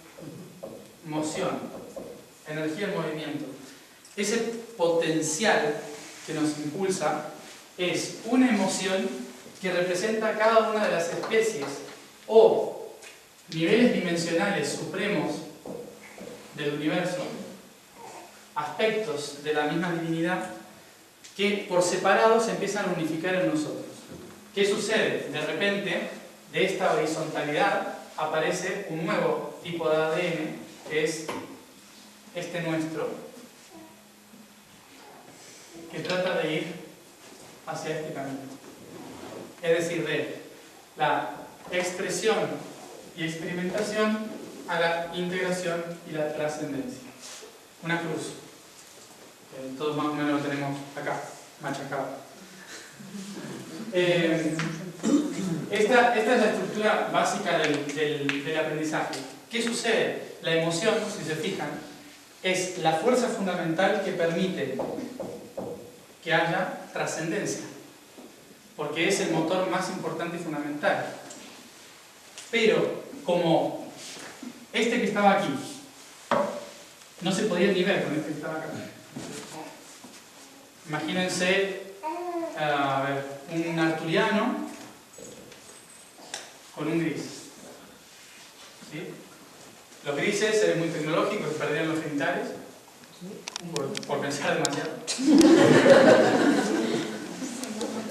moción, energía en movimiento. Ese potencial que nos impulsa es una emoción que representa cada una de las especies o niveles dimensionales supremos del universo, aspectos de la misma divinidad que por separado se empiezan a unificar en nosotros. ¿Qué sucede? De repente, de esta horizontalidad aparece un nuevo tipo de ADN, que es este nuestro, que trata de ir hacia este camino. Es decir, de la expresión y experimentación a la integración y la trascendencia. Una cruz. Todos más o menos lo tenemos acá, machacado. Esta es la estructura básica del aprendizaje. ¿Qué sucede? La emoción, si se fijan, es la fuerza fundamental que permite que haya trascendencia, porque es el motor más importante y fundamental. Pero, como este que estaba aquí no se podía ni ver con este que estaba acá, imagínense a ver, un arturiano con un gris. ¿Sí? Los grises, seres muy tecnológicos, que perdieron los genitales por pensar demasiado.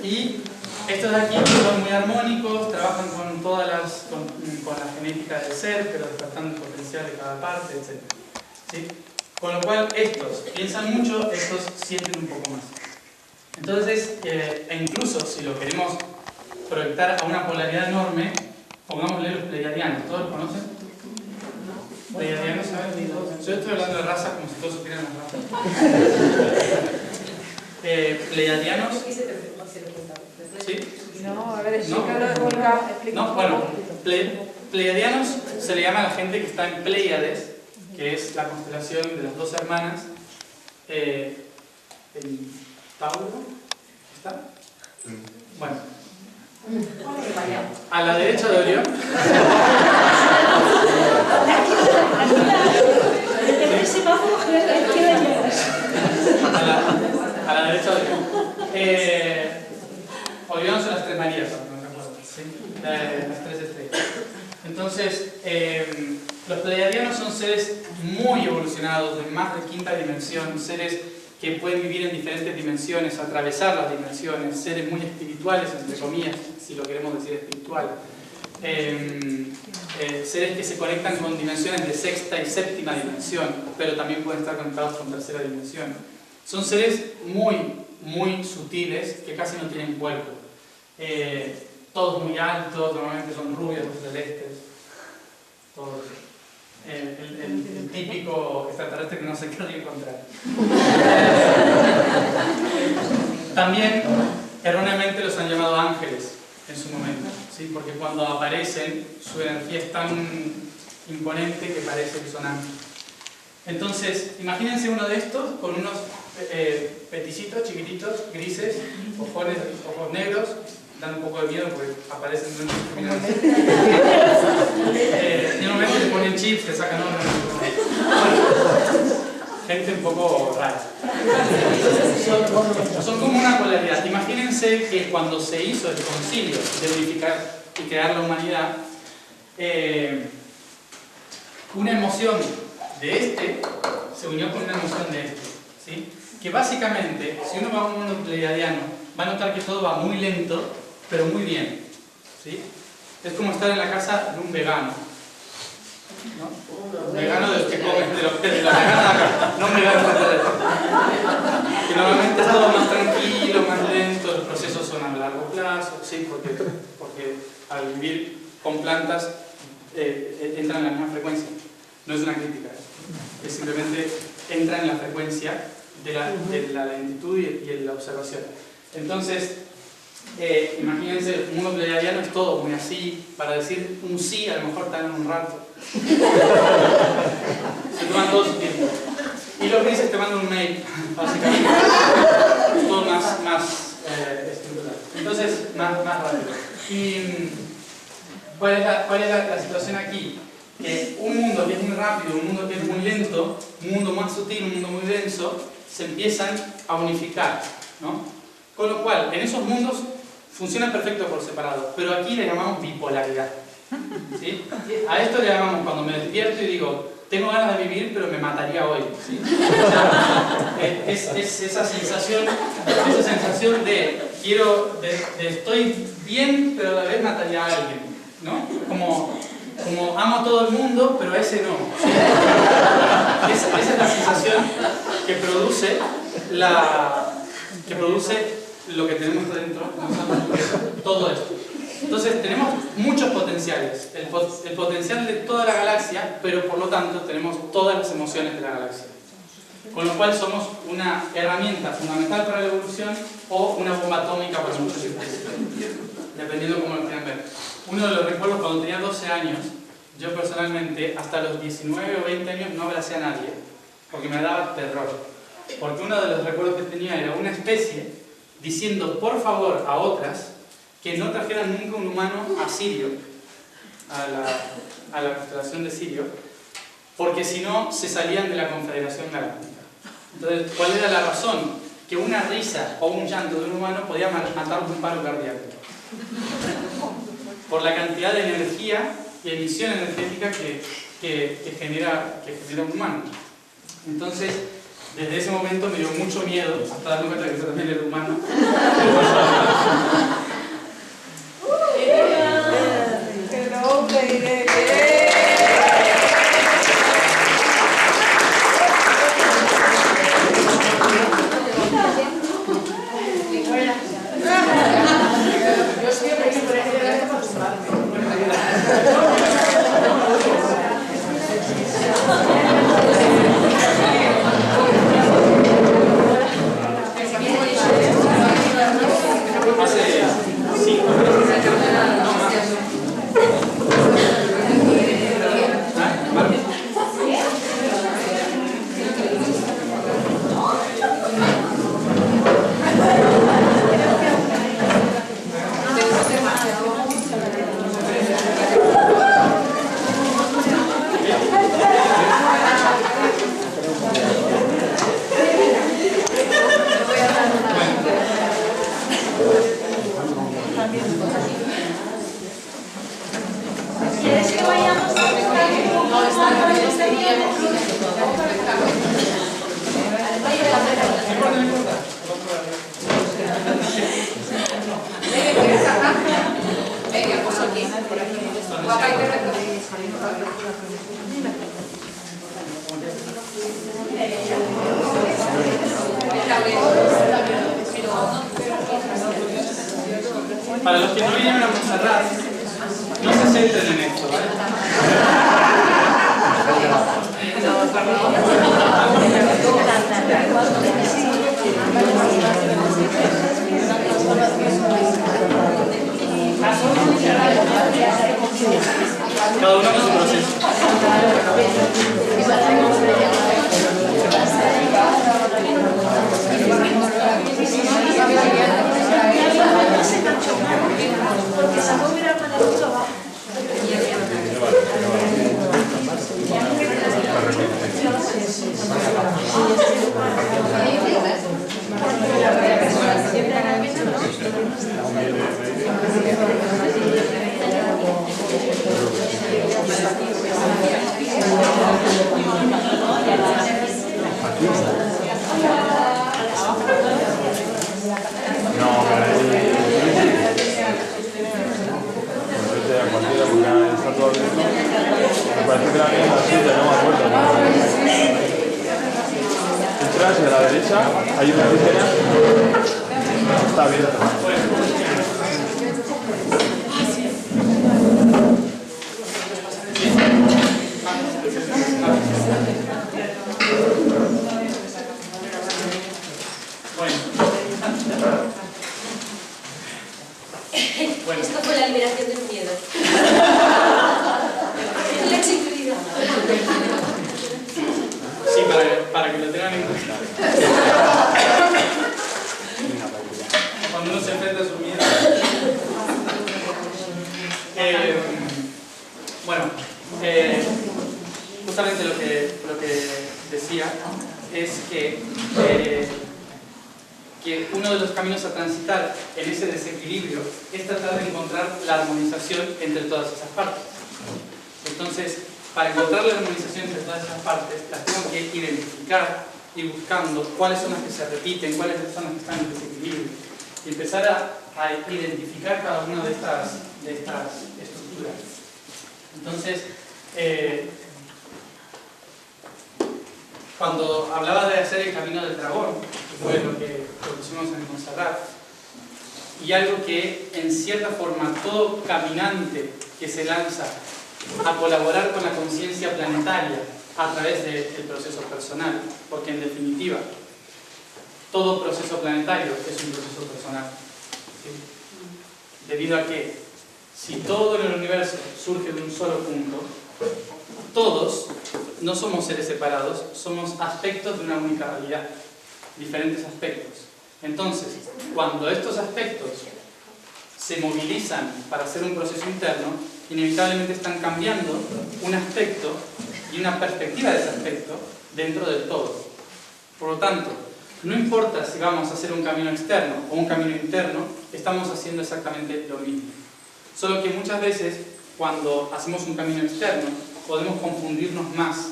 Y estos de aquí son muy armónicos, trabajan con todas con la genética del ser, pero despertando el potencial de cada parte, etc. ¿Sí? Con lo cual estos piensan mucho, estos sienten un poco más. Entonces, e incluso si lo queremos proyectar a una polaridad enorme, pongámosle los pleiadianos. ¿Todos los conocen? ¿Pleiadianos saben? Yo estoy hablando de razas como si todos supieran las razas. Pleiadianos. ¿Sí? No, a ver, explícalo, Olga. No, bueno, pleiadianos se le llama a la gente que está en Pléyades, que es la constelación de las dos hermanas. En Tauro, ¿está? Bueno, a la derecha de Orión. A la derecha de Orión. Orión son las tres Marías, no recuerdo, ¿sí? Las tres estrellas. Entonces, los pleiadianos son seres muy evolucionados, de más de quinta dimensión, seres que pueden vivir en diferentes dimensiones, atravesar las dimensiones, seres muy espirituales, entre comillas, si lo queremos decir espiritual. Seres que se conectan con dimensiones de sexta y séptima dimensión, pero también pueden estar conectados con tercera dimensión. Son seres muy sutiles que casi no tienen cuerpo. Todos muy altos, normalmente son rubios o celestes. Todos. El típico extraterrestre que no se quiere encontrar. También erróneamente los han llamado ángeles en su momento, ¿sí? Porque cuando aparecen su energía es tan imponente que parece que son ángeles. Entonces, imagínense uno de estos con unos peticitos chiquititos, grises, ojos negros. Dan un poco de miedo porque aparecen dentro de y normalmente le ponen chips, le sacan órganos. Gente un poco rara. Son como una polaridad. Imagínense que cuando se hizo el concilio de unificar y crear la humanidad, una emoción de este se unió con una emoción de este, ¿sí? Que básicamente, si uno va a un mundo pleiadiano, va a notar que todo va muy lento, pero muy bien, ¿sí? Es como estar en la casa de un vegano, ¿no? Un vegano de los que comen, de los veganos acá, no un vegano de que normalmente es todo más tranquilo, más lento, los procesos son a largo plazo, ¿sí? Porque al vivir con plantas entran en la misma frecuencia. No es una crítica, es simplemente entra en la frecuencia de la lentitud y de la observación. Entonces, imagínense, el mundo pleiadiano es todo muy así. Para decir un sí, a lo mejor tardan un rato. Se toman todo su tiempo. Y los grises te mandan un mail, básicamente. Es todo más estructural. Entonces, más rápido. ¿Y cuál es la situación aquí? Que un mundo que es muy rápido, un mundo que es muy lento, un mundo más sutil, un mundo muy denso, se empiezan a unificar, ¿no? Con lo cual, en esos mundos funcionan perfecto por separado, pero aquí le llamamos bipolaridad, ¿sí? A esto le llamamos cuando me despierto y digo, tengo ganas de vivir, pero me mataría hoy, ¿sí? O sea, es esa sensación de estoy bien, pero a la vez mataría a alguien, ¿no? Como amo a todo el mundo, pero a ese no, ¿sí? Esa es la sensación que produce lo que tenemos dentro, todo esto. Entonces tenemos muchos potenciales, el potencial de toda la galaxia, pero por lo tanto tenemos todas las emociones de la galaxia. Con lo cual somos una herramienta fundamental para la evolución o una bomba atómica para muchos especies, dependiendo de cómo lo quieran ver. Uno de los recuerdos cuando tenía 12 años, yo personalmente hasta los 19 o 20 años no abracé a nadie, porque me daba terror. Porque uno de los recuerdos que tenía era una especie diciendo por favor a otras que no trajeran nunca un humano a Sirio, a la constelación de Sirio, porque si no se salían de la Confederación Galáctica. Entonces, ¿cuál era la razón? que una risa o un llanto de un humano podía matar un paro cardíaco. Por la cantidad de energía y emisión energética que genera un humano. Entonces, desde ese momento me dio mucho miedo, hasta darme cuenta que yo también era humano. ¡Qué nombre, Irene! Yo siempre he acostumbrarme. Hace 5 meses. No más. ¿Quieres que vayamos a Venga, pues aquí, por aquí. Guapa y perfecta. Para los que no vinieron a Montserrat, no se centren en esto, ¿vale? Cada uno con su proceso. porque se va a mirar para el abajo? Me parece que la mía es la silla, no me acuerdo. Entras y a la derecha hay una oficina. Está abierta. Bueno. Esto fue la liberación del miedo. Flexibilidad. Sí, para que lo tengan en cuenta. Cuando uno se enfrenta a su miedo. Justamente lo que decía es que uno de los caminos a transitar en ese desequilibrio es tratar de encontrar la armonización entre todas esas partes. Entonces, para encontrar la armonización entre todas esas partes, las tengo que identificar y buscando cuáles son las que se repiten, cuáles son las que están en desequilibrio, y empezar a identificar cada una de estas estructuras. Entonces, cuando hablaba de hacer el camino del dragón, que fue lo que hicimos en Montserrat, y algo que en cierta forma todo caminante que se lanza a colaborar con la conciencia planetaria a través del proceso personal, porque en definitiva todo proceso planetario es un proceso personal, ¿sí? Debido a que si todo en el universo surge de un solo punto, todos no somos seres separados, somos aspectos de una única realidad, diferentes aspectos. Entonces, cuando estos aspectos se movilizan para hacer un proceso interno, inevitablemente están cambiando un aspecto y una perspectiva de ese aspecto dentro del todo. Por lo tanto, no importa si vamos a hacer un camino externo o un camino interno, estamos haciendo exactamente lo mismo. Solo que muchas veces, cuando hacemos un camino externo, podemos confundirnos más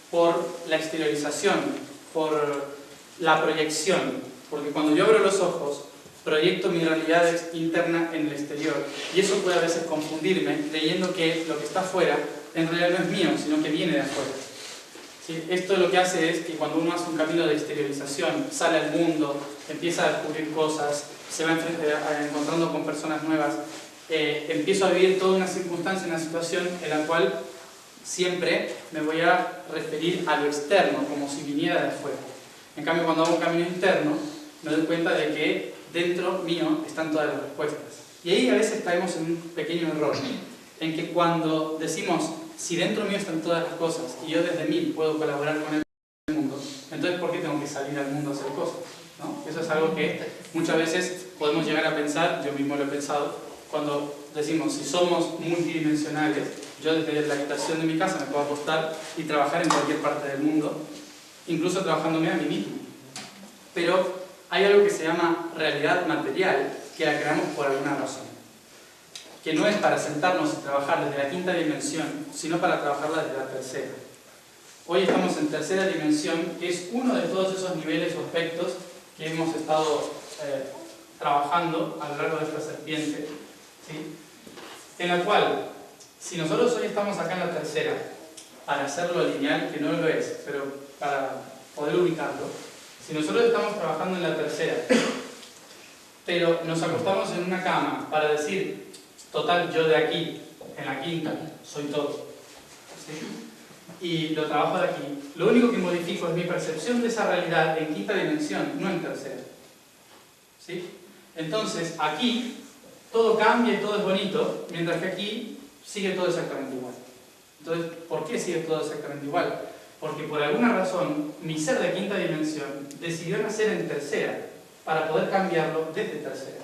por la exteriorización, por la proyección. Porque cuando yo abro los ojos, proyecto mi realidad interna en el exterior. Y eso puede a veces confundirme, creyendo que lo que está afuera en realidad no es mío, sino que viene de afuera. ¿Sí? Esto lo que hace es que cuando uno hace un camino de exteriorización, sale al mundo, empieza a descubrir cosas, se va encontrando con personas nuevas, empiezo a vivir toda una circunstancia, una situación en la cual siempre me voy a referir a lo externo, como si viniera de afuera. En cambio, cuando hago un camino interno, me doy cuenta de que dentro mío están todas las respuestas. Y ahí a veces caemos en un pequeño error, en que cuando decimos, si dentro mío están todas las cosas y yo desde mí puedo colaborar con el mundo, entonces ¿por qué tengo que salir al mundo a hacer cosas? ¿No? Eso es algo que muchas veces podemos llegar a pensar, yo mismo lo he pensado, cuando decimos, si somos multidimensionales, yo desde la habitación de mi casa me puedo acostar y trabajar en cualquier parte del mundo, incluso trabajándome a mí mismo. Pero hay algo que se llama realidad material, que la creamos por alguna razón. Que no es para sentarnos y trabajar desde la quinta dimensión, sino para trabajarla desde la tercera. Hoy estamos en tercera dimensión, que es uno de todos esos niveles o aspectos que hemos estado trabajando a lo largo de esta serpiente, ¿sí? En la cual, si nosotros hoy estamos acá en la tercera, para hacerlo lineal, que no lo es, pero para poder ubicarlo, si nosotros estamos trabajando en la tercera, pero nos acostamos en una cama para decir, total, yo de aquí, en la quinta, soy todo, ¿sí? Y lo trabajo de aquí, lo único que modifico es mi percepción de esa realidad en quinta dimensión, no en tercera, ¿sí? Entonces, aquí todo cambia y todo es bonito, mientras que aquí sigue todo exactamente igual. Entonces, ¿por qué sigue todo exactamente igual? Porque por alguna razón, mi ser de quinta dimensión decidió nacer en tercera para poder cambiarlo desde tercera.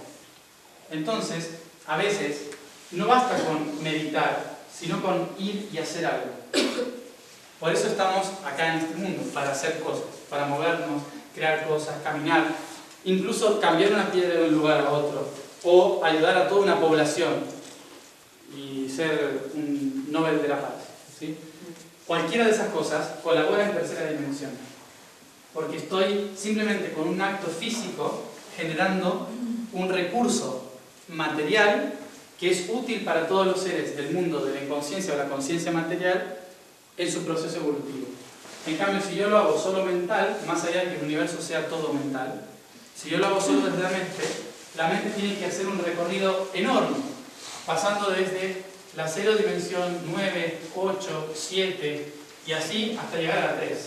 Entonces, a veces, no basta con meditar, sino con ir y hacer algo. Por eso estamos acá en este mundo, para hacer cosas, para movernos, crear cosas, caminar, incluso cambiar una piedra de un lugar a otro, o ayudar a toda una población y ser un Nobel de la Paz, ¿sí? Cualquiera de esas cosas colabora en tercera dimensión, porque estoy simplemente con un acto físico generando un recurso material que es útil para todos los seres del mundo de la inconsciencia o la conciencia material en su proceso evolutivo. En cambio, si yo lo hago solo mental, más allá de que el universo sea todo mental, si yo lo hago solo desde la mente tiene que hacer un recorrido enorme, pasando desde la 0 dimensión, 9, 8, 7 y así hasta llegar a la 3.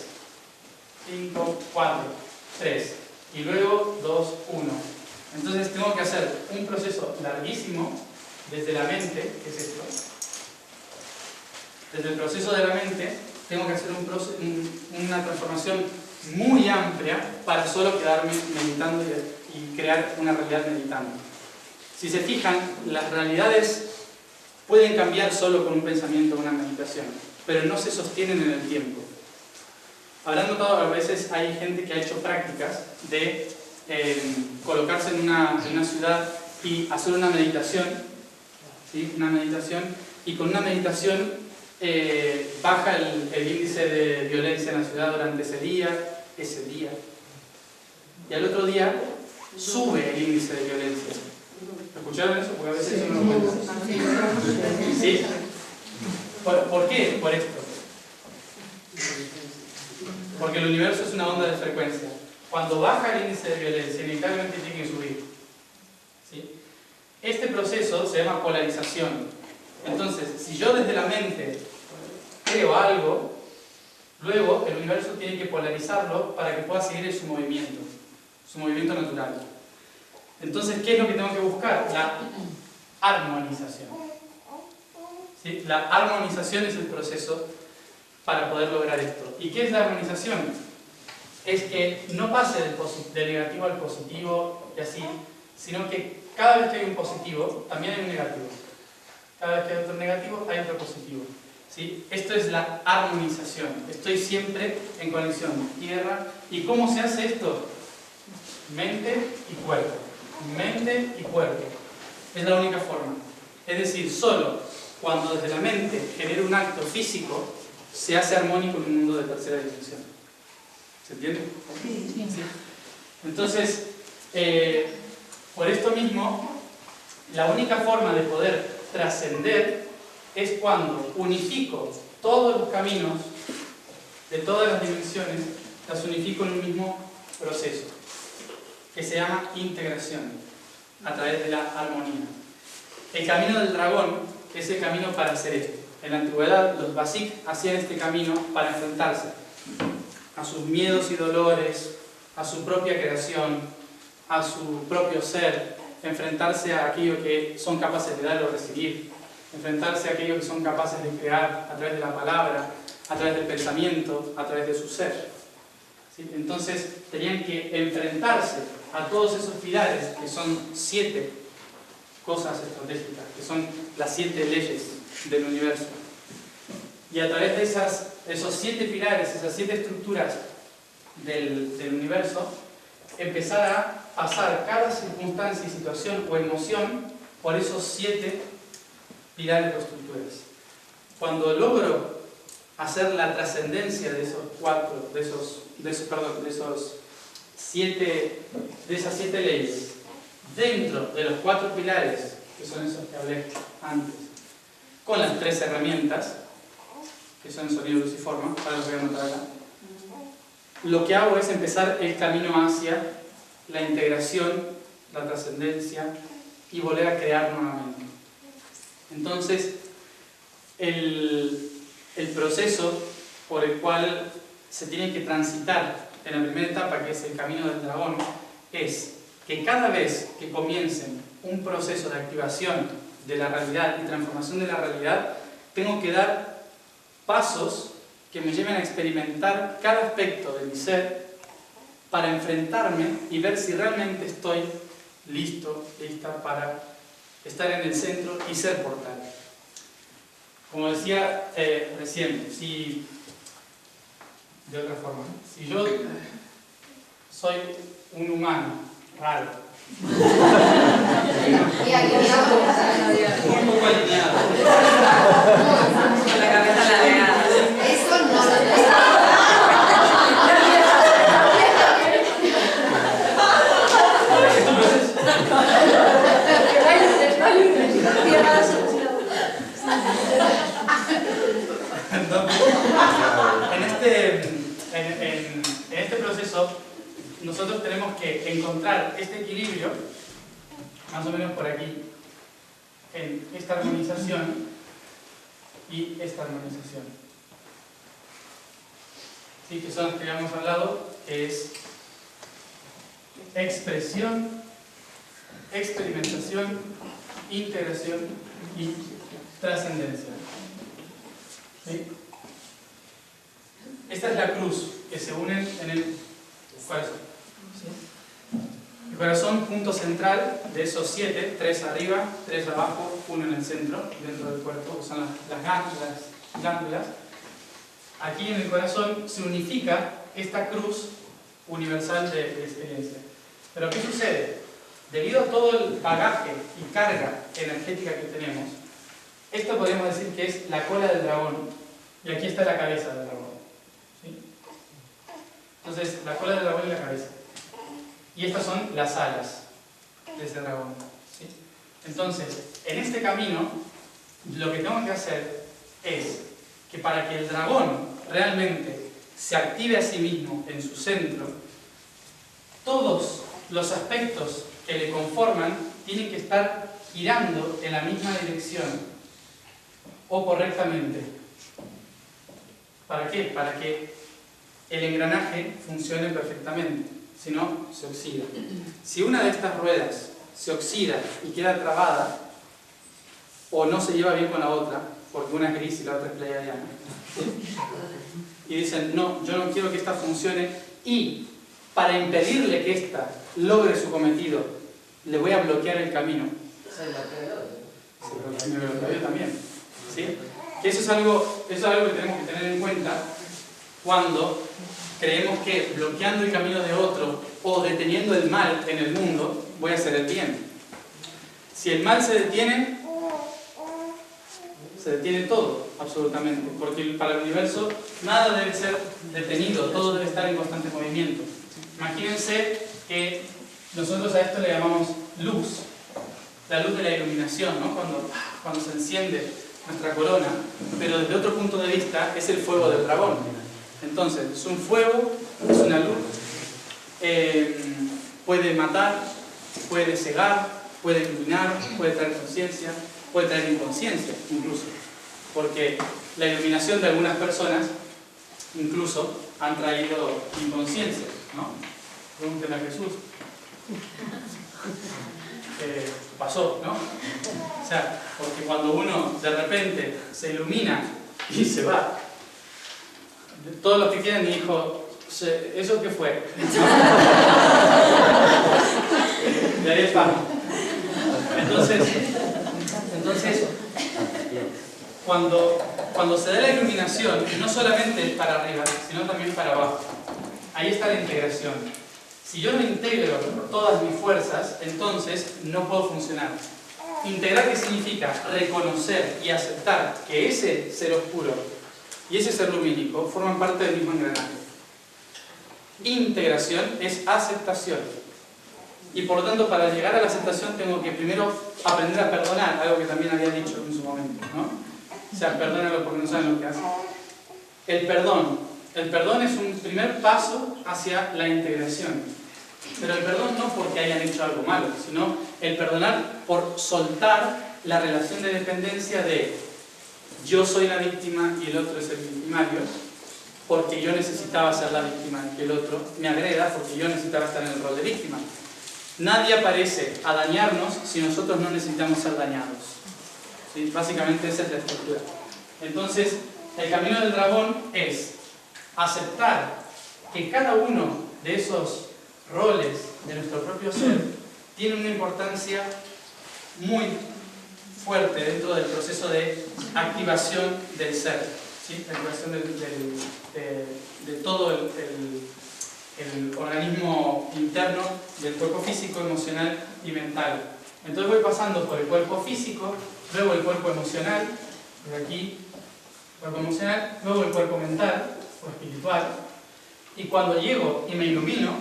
5, 4, 3 y luego 2, 1. Entonces tengo que hacer un proceso larguísimo desde la mente, que es esto. Desde el proceso de la mente tengo que hacer una transformación muy amplia para solo quedarme meditando y crear una realidad meditando. Si se fijan, las realidades pueden cambiar solo con un pensamiento o una meditación, pero no se sostienen en el tiempo. Habrán notado que a veces hay gente que ha hecho prácticas de colocarse en una ciudad y hacer una meditación, ¿sí? Una meditación, y con una meditación baja el índice de violencia en la ciudad durante ese día, y al otro día sube el índice de violencia. ¿Escucharon eso? Porque a veces eso no lo cuentan. ¿Sí? ¿Por qué? Por esto. Porque el universo es una onda de frecuencia. Cuando baja el índice de violencia, inevitablemente tiene que subir. ¿Sí? Este proceso se llama polarización. Entonces, si yo desde la mente creo algo, luego el universo tiene que polarizarlo para que pueda seguir su movimiento natural. Entonces, ¿qué es lo que tengo que buscar? La armonización. ¿Sí? La armonización es el proceso para poder lograr esto. ¿Y qué es la armonización? Es que no pase del negativo al positivo y así, sino que cada vez que hay un positivo, también hay un negativo. Cada vez que hay otro negativo, hay otro positivo. ¿Sí? Esto es la armonización. Estoy siempre en conexión tierra. ¿Y cómo se hace esto? mente y cuerpo. Mente y cuerpo. Es la única forma. Es decir, solo cuando desde la mente genera un acto físico, se hace armónico en un mundo de tercera dimensión. ¿Se entiende? Sí. ¿Sí? Entonces, por esto mismo, la única forma de poder trascender es cuando unifico todos los caminos de todas las dimensiones, las unifico en un mismo proceso, que se llama integración, a través de la armonía. El camino del dragón es el camino para hacer esto. En la antigüedad, los Basik hacían este camino para enfrentarse a sus miedos y dolores, a su propia creación, a su propio ser, enfrentarse a aquello que son capaces de dar o recibir, enfrentarse a aquello que son capaces de crear a través de la palabra, a través del pensamiento, a través de su ser. ¿Sí? Entonces tenían que enfrentarse a todos esos pilares, que son 7 cosas estratégicas, que son las 7 leyes del universo. Y a través de esos 7 pilares, esas 7 estructuras del universo, empezar a pasar cada circunstancia y situación o emoción por esos 7 pilares o estructuras. Cuando logro hacer la trascendencia de esas 7 leyes dentro de los 4 pilares, que son esos que hablé antes, con las 3 herramientas, que son el sonido, luz y forma, para lo que voy a anotar acá, lo que hago es empezar el camino hacia la integración, la trascendencia y volver a crear nuevamente. Entonces, el proceso por el cual se tiene que transitar en la primera etapa, que es el camino del dragón, es que cada vez que comiencen un proceso de activación de la realidad y transformación de la realidad, tengo que dar pasos que me lleven a experimentar cada aspecto de mi ser para enfrentarme y ver si realmente estoy listo, lista para estar en el centro y ser portal. Como decía recién, de otra forma, si yo soy un humano raro, Y alineado. un poco alineado, Con la cabeza ladeada. Eso no lo en este proceso nosotros tenemos que encontrar este equilibrio, más o menos por aquí, en esta armonización y esta armonización. ¿Sí? Que son las que ya hemos hablado, que es expresión, experimentación, integración y trascendencia. ¿Sí? Esta es la cruz que se unen en el corazón. ¿Sí? El corazón, punto central de esos 7, 3 arriba, 3 abajo, 1 en el centro, dentro del cuerpo, que son las glándulas. Aquí en el corazón se unifica esta cruz universal de experiencia. Pero ¿qué sucede? Debido a todo el bagaje y carga energética que tenemos, esto podemos decir que es la cola del dragón, y aquí está la cabeza del dragón. ¿Sí? Entonces, la cola del dragón y la cabeza. Y estas son las alas de ese dragón. ¿Sí? Entonces, en este camino, lo que tengo que hacer es que para que el dragón realmente se active a sí mismo en su centro, todos los aspectos que le conforman tienen que estar girando en la misma dirección o correctamente. ¿Para qué? Para que el engranaje funcione perfectamente, si no, se oxida. Si una de estas ruedas se oxida y queda trabada, o no se lleva bien con la otra, porque una es gris y la otra es pleiadiana, y dicen, no, yo no quiero que esta funcione, y para impedirle que esta logre su cometido, le voy a bloquear el camino. Me bloqueo yo también. ¿Sí? Que eso es algo que tenemos que tener en cuenta cuando creemos que bloqueando el camino de otro o deteniendo el mal en el mundo, voy a hacer el bien. Si el mal se detiene todo, absolutamente, porque para el universo nada debe ser detenido, todo debe estar en constante movimiento. Imagínense que nosotros a esto le llamamos luz, la luz de la iluminación, ¿no? Cuando se enciende nuestra corona, pero desde otro punto de vista es el fuego del dragón. Entonces, es un fuego, es una luz, puede matar, puede cegar, puede iluminar, puede traer conciencia, puede traer inconsciencia incluso, porque la iluminación de algunas personas incluso han traído inconsciencia, ¿no? Pregúntenle a Jesús. Pasó, ¿no? O sea, porque cuando uno de repente se ilumina y se va, todos los que quedan, mi hijo, ¿eso qué fue? Y ahí está. Entonces cuando se da la iluminación, no solamente para arriba, sino también para abajo, ahí está la integración. Si yo no integro todas mis fuerzas, entonces no puedo funcionar. Integrar, ¿qué significa? Reconocer y aceptar que ese ser oscuro y ese ser lumínico forman parte del mismo engranaje. Integración es aceptación. Y por lo tanto, para llegar a la aceptación tengo que primero aprender a perdonar, algo que también había dicho en su momento, ¿no? O sea, perdónalo porque no saben lo que hacen. El perdón es un primer paso hacia la integración. Pero el perdón no porque hayan hecho algo malo, sino el perdonar por soltar la relación de dependencia de yo soy la víctima y el otro es el victimario, porque yo necesitaba ser la víctima y que el otro me agreda porque yo necesitaba estar en el rol de víctima. Nadie aparece a dañarnos si nosotros no necesitamos ser dañados. ¿Sí? Básicamente esa es la estructura. Entonces, el camino del dragón es aceptar que cada uno de esos roles de nuestro propio ser tiene una importancia muy fuerte dentro del proceso de activación del ser, ¿sí? La activación de todo el organismo interno del cuerpo físico, emocional y mental. Entonces voy pasando por el cuerpo físico, luego el cuerpo emocional, de aquí, cuerpo emocional, luego el cuerpo mental o espiritual, y cuando llego y me ilumino,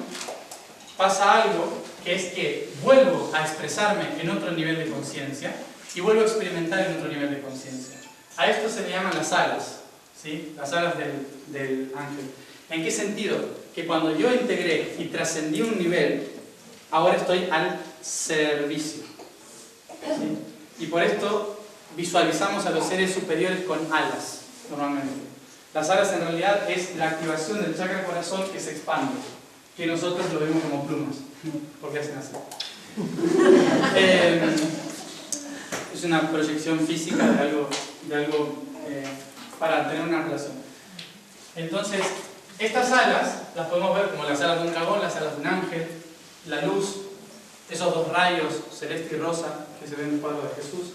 pasa algo que es que vuelvo a expresarme en otro nivel de conciencia y vuelvo a experimentar en otro nivel de conciencia. A esto se le llaman las alas, ¿sí? Las alas del ángel. ¿En qué sentido? Que cuando yo integré y trascendí un nivel, ahora estoy al servicio, ¿sí? Y por esto visualizamos a los seres superiores con alas, normalmente. Las alas en realidad es la activación del chakra corazón que se expande, que nosotros lo vemos como plumas, porque hacen así. Es una proyección física de algo para tener una relación. Entonces, estas alas las podemos ver como las alas de un dragón, las alas de un ángel, la luz, esos dos rayos, celeste y rosa, que se ven en el cuadro de Jesús.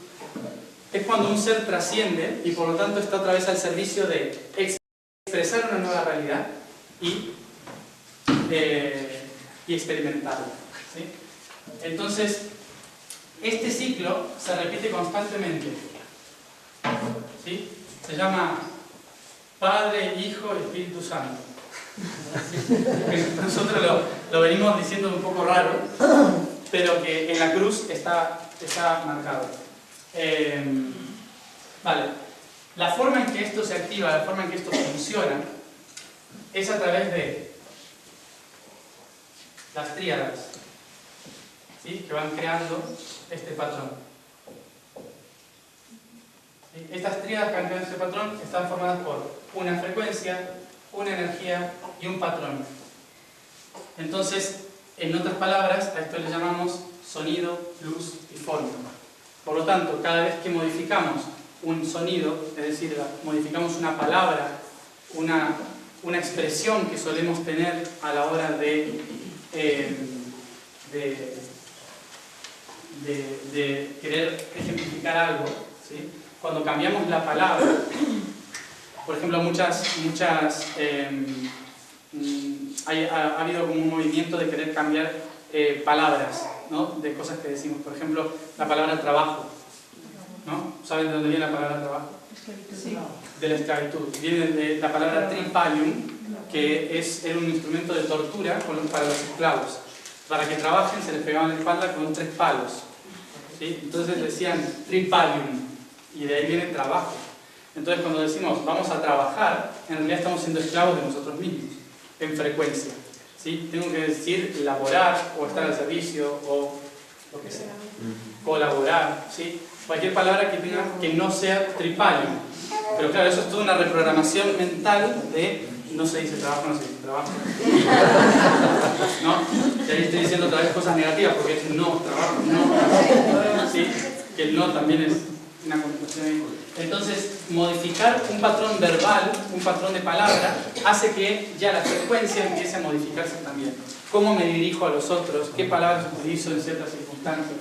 Es cuando un ser trasciende y por lo tanto está otra vez al servicio de expresar una nueva realidad y experimentarla, ¿sí? Entonces, este ciclo se repite constantemente, ¿sí? Se llama Padre, Hijo y Espíritu Santo. Nosotros lo venimos diciendo un poco raro, pero que en la cruz está marcado. Vale. La forma en que esto se activa, la forma en que esto funciona, es a través de las tríadas, ¿sí? Que van creando este patrón. ¿Sí? Estas tríadas que van creando este patrón están formadas por una frecuencia, una energía y un patrón. Entonces, en otras palabras, a esto le llamamos sonido, luz y forma. Por lo tanto, cada vez que modificamos un sonido, es decir, modificamos una palabra, una expresión que solemos tener a la hora de querer ejemplificar algo, ¿sí? Cuando cambiamos la palabra, por ejemplo, muchas ha habido como un movimiento de querer cambiar palabras, ¿no? De cosas que decimos. Por ejemplo, la palabra trabajo, ¿no? ¿Saben de dónde viene la palabra trabajo? Sí. De la esclavitud. Viene de la palabra tripalium, que era un instrumento de tortura para los esclavos. Para que trabajen se les pegaban en la espalda con 3 palos, ¿sí? Entonces decían tripalium, y de ahí viene trabajo. Entonces cuando decimos vamos a trabajar, en realidad estamos siendo esclavos de nosotros mismos, en frecuencia, ¿sí? Tengo que decir laborar, o estar al servicio, o lo que sea, colaborar, ¿sí? Cualquier palabra que no sea tripalium. Pero claro, eso es toda una reprogramación mental de no se dice trabajo, no se dice trabajo, ¿no? Y ahí estoy diciendo otra vez cosas negativas, porque es no, trabajo, no, ¿sí? Que el no también es una connotación ahí. Entonces, modificar un patrón verbal, un patrón de palabra, hace que ya la frecuencia empiece a modificarse también. ¿Cómo me dirijo a los otros? ¿Qué palabras utilizo en ciertas circunstancias?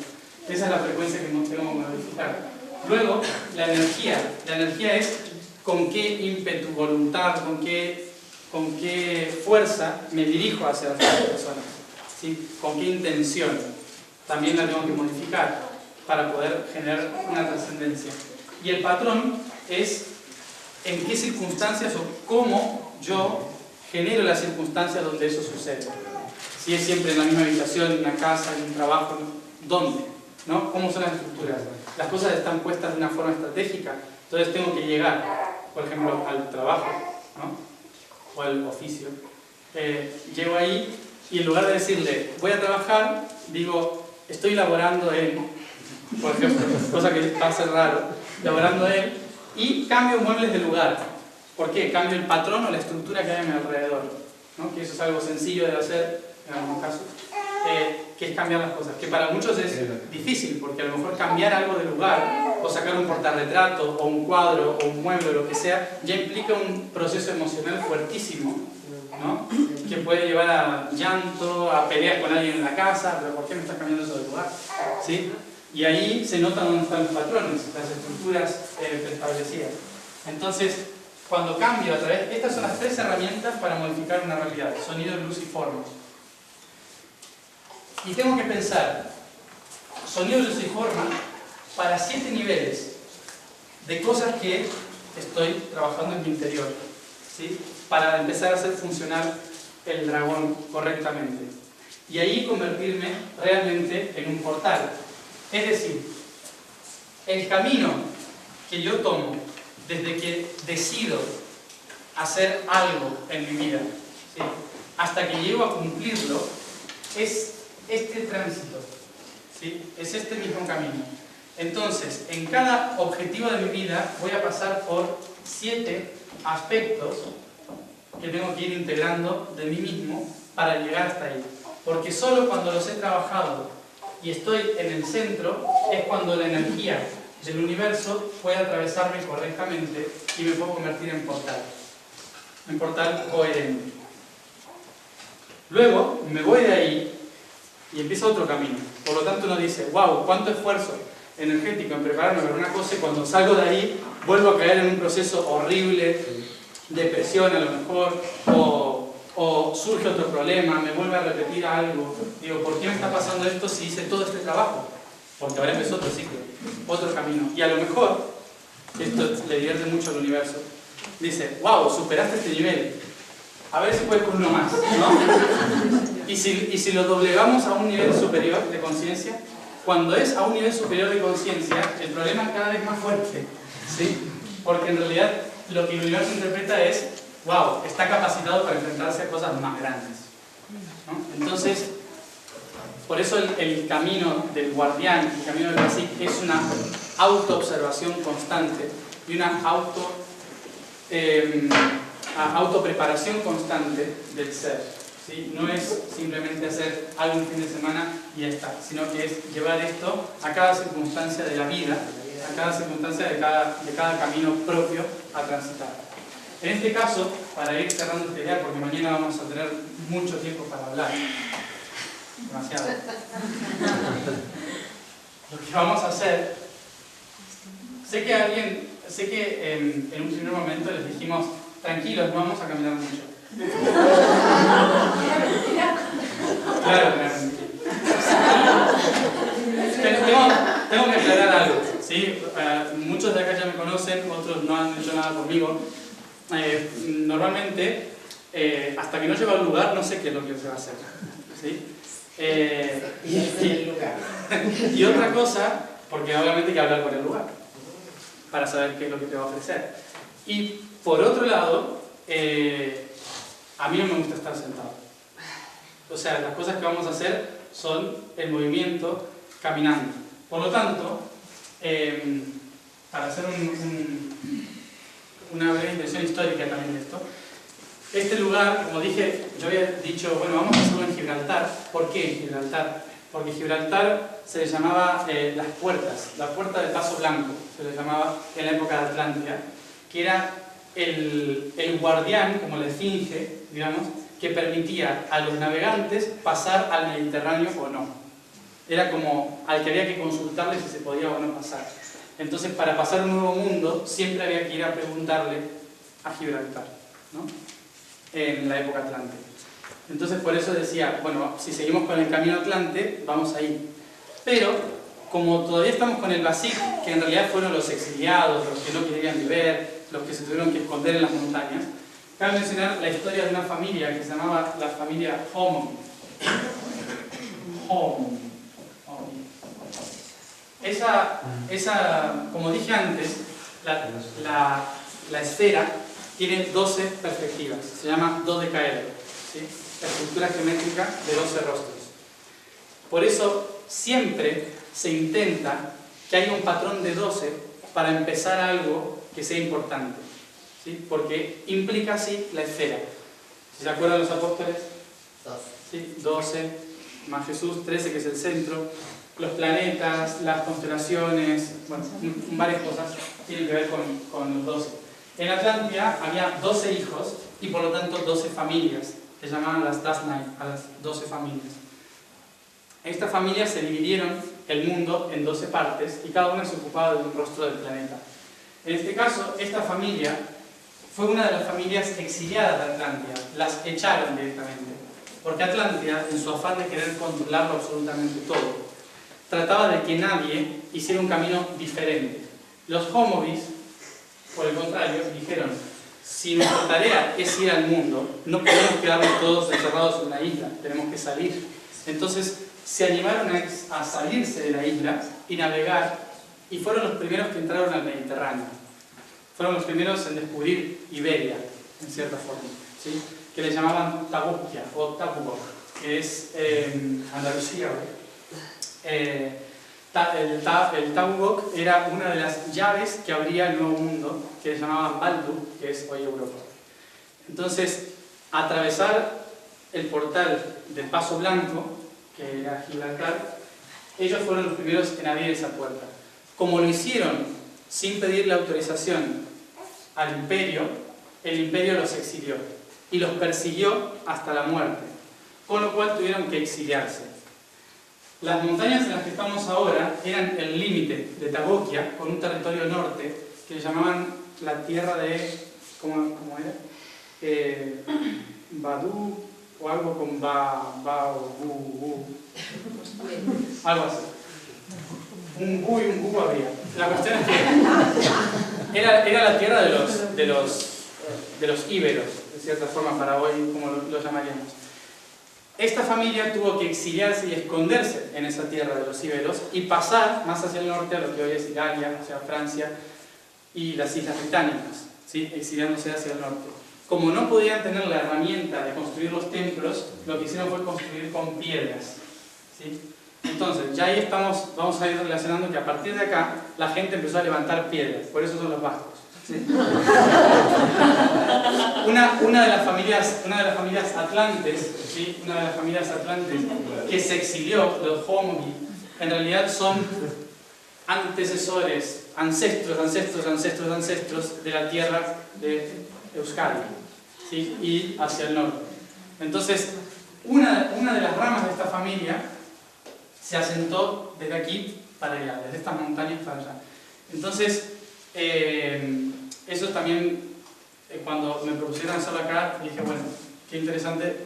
Esa es la frecuencia que tenemos que modificar. Luego, la energía. La energía es con qué ímpetu, voluntad, con qué fuerza me dirijo hacia las otras personas, ¿sí? Con qué intención. También la tengo que modificar para poder generar una trascendencia. Y el patrón es en qué circunstancias o cómo yo genero las circunstancias donde eso sucede. Si es siempre en la misma habitación, en una casa, en un trabajo, ¿dónde? ¿No? ¿Cómo son las estructuras? Las cosas están puestas de una forma estratégica, entonces tengo que llegar, por ejemplo, al trabajo, ¿no? O al oficio. Llego ahí y en lugar de decirle voy a trabajar, digo estoy laborando en, por ejemplo, cosa que va a ser raro, laborando en, y cambio muebles de lugar. ¿Por qué? Cambio el patrón o la estructura que hay a mi alrededor, ¿no? Que eso es algo sencillo de hacer en algunos casos, que es cambiar las cosas, que para muchos es difícil, porque a lo mejor cambiar algo de lugar, o sacar un portarretrato, o un cuadro, o un mueble, o lo que sea, ya implica un proceso emocional fuertísimo, ¿no? Que puede llevar a llanto, a peleas con alguien en la casa, pero ¿por qué me estás cambiando eso de lugar? ¿Sí? Y ahí se notan dónde están los patrones, las estructuras preestablecidas. Entonces, cuando cambio a través... Estas son las 3 herramientas para modificar una realidad: sonido, luz y formas. Y tengo que pensar sonido, luz y forma para 7 niveles de cosas que estoy trabajando en mi interior, ¿sí? Para empezar a hacer funcionar el dragón correctamente. Y ahí convertirme realmente en un portal. Es decir, el camino que yo tomo desde que decido hacer algo en mi vida, ¿sí? Hasta que llego a cumplirlo, es este tránsito, ¿sí? Es este mismo camino. Entonces, en cada objetivo de mi vida voy a pasar por 7 aspectos que tengo que ir integrando de mí mismo para llegar hasta ahí. Porque solo cuando los he trabajado y estoy en el centro es cuando la energía del universo puede atravesarme correctamente y me puedo convertir en portal coherente. Luego me voy de ahí y empieza otro camino. Por lo tanto uno dice, wow, cuánto esfuerzo energético en prepararme para una cosa, y cuando salgo de ahí vuelvo a caer en un proceso horrible, depresión a lo mejor, o surge otro problema, me vuelve a repetir algo. Digo, ¿por qué me está pasando esto si hice todo este trabajo? Porque ahora empezó otro ciclo, otro camino. Y a lo mejor, esto le divierte mucho al universo, dice, wow, superaste este nivel, a ver si puedes con uno más, ¿no? Y si lo doblegamos a un nivel superior de conciencia, cuando es a un nivel superior de conciencia, el problema es cada vez más fuerte, ¿sí? Porque en realidad lo que el universo interpreta es, wow, está capacitado para enfrentarse a cosas más grandes, ¿no? Entonces, por eso el camino del guardián, el camino del Basic, es una autoobservación constante y una autopreparación constante del ser. ¿Sí? No es simplemente hacer algo un fin de semana y ya está, sino que es llevar esto a cada circunstancia de la vida, a cada circunstancia de cada camino propio a transitar. En este caso, para ir cerrando esta idea, porque mañana vamos a tener mucho tiempo para hablar, demasiado, lo que vamos a hacer, sé que en un primer momento les dijimos, tranquilos, no vamos a caminar mucho. Claro, tengo que aclarar algo, ¿sí? Muchos de acá ya me conocen, otros no han hecho nada conmigo. Normalmente, hasta que no llego al lugar, no sé qué es lo que se va a hacer, ¿sí? Y otra cosa, porque obviamente hay que hablar con el lugar, para saber qué es lo que te va a ofrecer. Y por otro lado, a mí no me gusta estar sentado. O sea, las cosas que vamos a hacer son el movimiento caminando. Por lo tanto, para hacer una breve impresión histórica también de esto, este lugar, como dije, yo había dicho, bueno, vamos a hacerlo en Gibraltar. ¿Por qué en Gibraltar? Porque Gibraltar se le llamaba las puertas, la puerta del Paso Blanco, se le llamaba en la época de Atlántida, que era el guardián, como la esfinge, digamos, que permitía a los navegantes pasar al Mediterráneo o no. Era como al que había que consultarle si se podía o no pasar. Entonces, para pasar un nuevo mundo, siempre había que ir a preguntarle a Gibraltar, ¿no? En la época Atlante. Entonces, por eso decía, bueno, si seguimos con el camino Atlante, vamos ahí. Pero, como todavía estamos con el Basic, que en realidad fueron los exiliados, los que no querían ver, los que se tuvieron que esconder en las montañas, cabe mencionar la historia de una familia que se llamaba la familia Homo. Esa, como dije antes, la esfera tiene 12 perspectivas, se llama dodecaedro, ¿sí? La estructura geométrica de 12 rostros. Por eso siempre se intenta que haya un patrón de 12 para empezar algo que sea importante, ¿sí? Porque implica así la esfera. ¿Se acuerdan los apóstoles? 12. ¿Sí? 12, más Jesús, 13 que es el centro, los planetas, las constelaciones, bueno, varias cosas tienen que ver con los 12. En Atlántida había 12 hijos y por lo tanto 12 familias, que llamaban las Dasnai, a las 12 familias. Estas familias se dividieron el mundo en 12 partes y cada una se ocupaba de un rostro del planeta. En este caso, esta familia fue una de las familias exiliadas de Atlántida, las echaron directamente, porque Atlántida, en su afán de querer controlarlo absolutamente todo, trataba de que nadie hiciera un camino diferente. Los Homobis, por el contrario, dijeron, si nuestra tarea es ir al mundo, no podemos quedarnos todos encerrados en una isla, tenemos que salir. Entonces se animaron a salirse de la isla y navegar, y fueron los primeros que entraron al Mediterráneo. Fueron los primeros en descubrir Iberia, en cierta forma, ¿sí? Que le llamaban Tabukia o Tabugok, que es Andalucía. El Tabugok era una de las llaves que abría el nuevo mundo, que le llamaban Baldu, que es hoy Europa. Entonces, atravesar el portal del Paso Blanco, que era Gibraltar, ellos fueron los primeros en abrir esa puerta. Como lo hicieron sin pedirle autorización al imperio, el imperio los exilió y los persiguió hasta la muerte, con lo cual tuvieron que exiliarse. Las montañas en las que estamos ahora eran el límite de Tabokia con un territorio norte que llamaban la tierra de... ¿Cómo era? Badú o algo con algo así. Un bu y un bu había. La cuestión es que era la tierra de los íberos, de cierta forma, para hoy, como lo llamaríamos. Esta familia tuvo que exiliarse y esconderse en esa tierra de los íberos y pasar más hacia el norte a lo que hoy es Italia, hacia Francia y las Islas Británicas, ¿sí? Exiliándose hacia el norte. Como no podían tener la herramienta de construir los templos, lo que hicieron fue construir con piedras, ¿sí? Entonces, ya ahí vamos a ir relacionando que a partir de acá la gente empezó a levantar piedras, por eso son los vascos, ¿sí? Una de las familias atlantes, ¿sí? Una de las familias atlantes que se exilió, los Homogi, en realidad son antecesores, ancestros de la tierra de Euskadi, ¿sí? Y hacia el norte. Entonces, una de las ramas de esta familia se asentó desde aquí para allá, desde estas montañas para allá. Entonces, eso también, cuando me propusieron hacerlo acá, dije, bueno, qué interesante,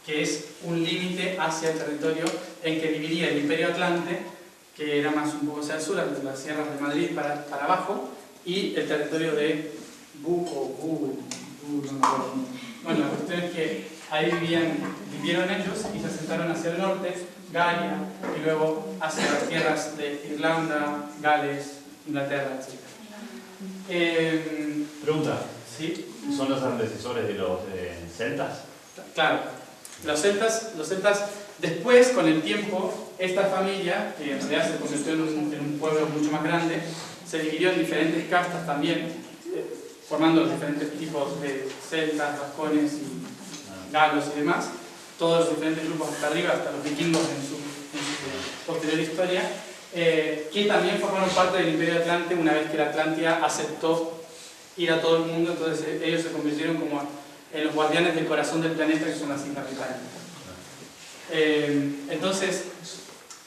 que es un límite hacia el territorio en que dividía el Imperio Atlante, que era más un poco hacia el sur, desde las sierras de Madrid para abajo, y el territorio de no me acuerdo. Bueno, la cuestión es que ahí vivieron ellos y se asentaron hacia el norte, Galia, y luego hacia las tierras de Irlanda, Gales, Inglaterra, etc. Pregunta. ¿Sí? ¿Son los antecesores de los celtas? Claro. Los celtas, después, con el tiempo, esta familia, que en realidad se convirtió en un pueblo mucho más grande, se dividió en diferentes castas también, formando los diferentes tipos de celtas, vascones y galos y demás, todos los diferentes grupos hasta arriba, hasta los vikingos en su posterior historia, que también formaron parte del Imperio Atlante una vez que la Atlántida aceptó ir a todo el mundo. Entonces ellos se convirtieron como en los guardianes del corazón del planeta, que son las Islas Británicas. Entonces,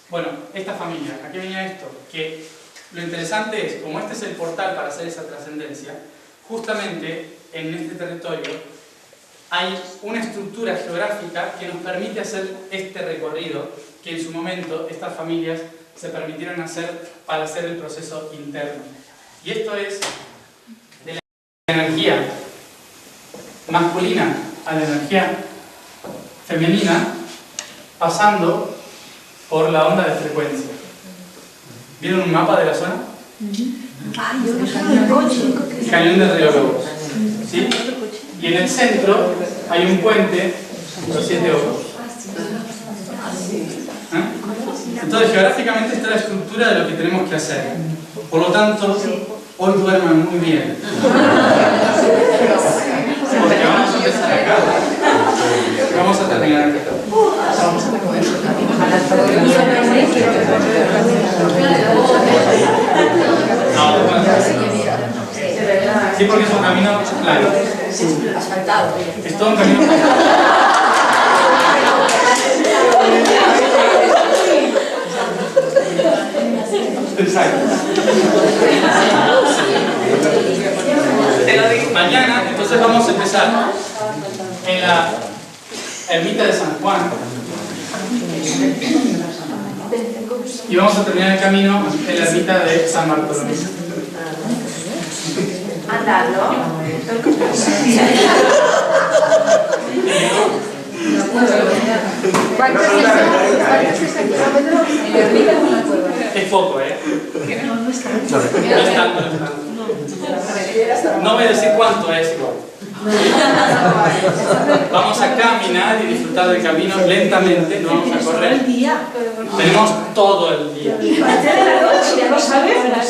bueno, esta familia, ¿a qué venía esto? Que lo interesante es, como este es el portal para hacer esa trascendencia, justamente en este territorio hay una estructura geográfica que nos permite hacer este recorrido que en su momento estas familias se permitieron hacer para hacer el proceso interno. Y esto es de la energía masculina a la energía femenina, pasando por la onda de frecuencia. ¿Vieron un mapa de la zona? El cañón del río Lobos. ¿Sí? Y en el centro hay un puente, los 7 ojos. Entonces, geográficamente está la estructura de lo que tenemos que hacer. Por lo tanto, hoy duerman muy bien. Porque vamos a empezar acá. Vamos a terminar acá. Sí, porque es un camino plano. Es todo un camino plano. Exacto. Mañana, entonces vamos a empezar en la ermita de San Juan y vamos a terminar el camino en la ermita de San Bartolomé. Andando. Es poco, ¿eh? No es tanto. No voy a decir cuánto es igual. Vamos a caminar y disfrutar del camino lentamente, no vamos a correr. Tenemos todo el día. Ya lo sabemos.